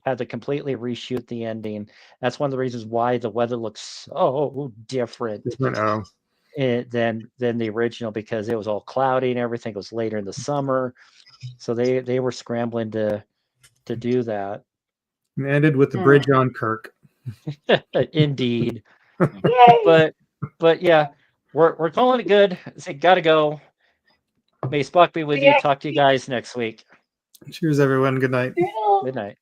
had to completely reshoot the ending. That's one of the reasons why the weather looks so different than the original, because it was all cloudy and everything. It was later in the summer, so they were scrambling to do that. And ended with the bridge on Kirk. Indeed. Yay! But yeah, we're calling it good. So gotta go. May Spock be with you. Talk to you guys next week. Cheers, everyone. Good night. Yeah. Good night.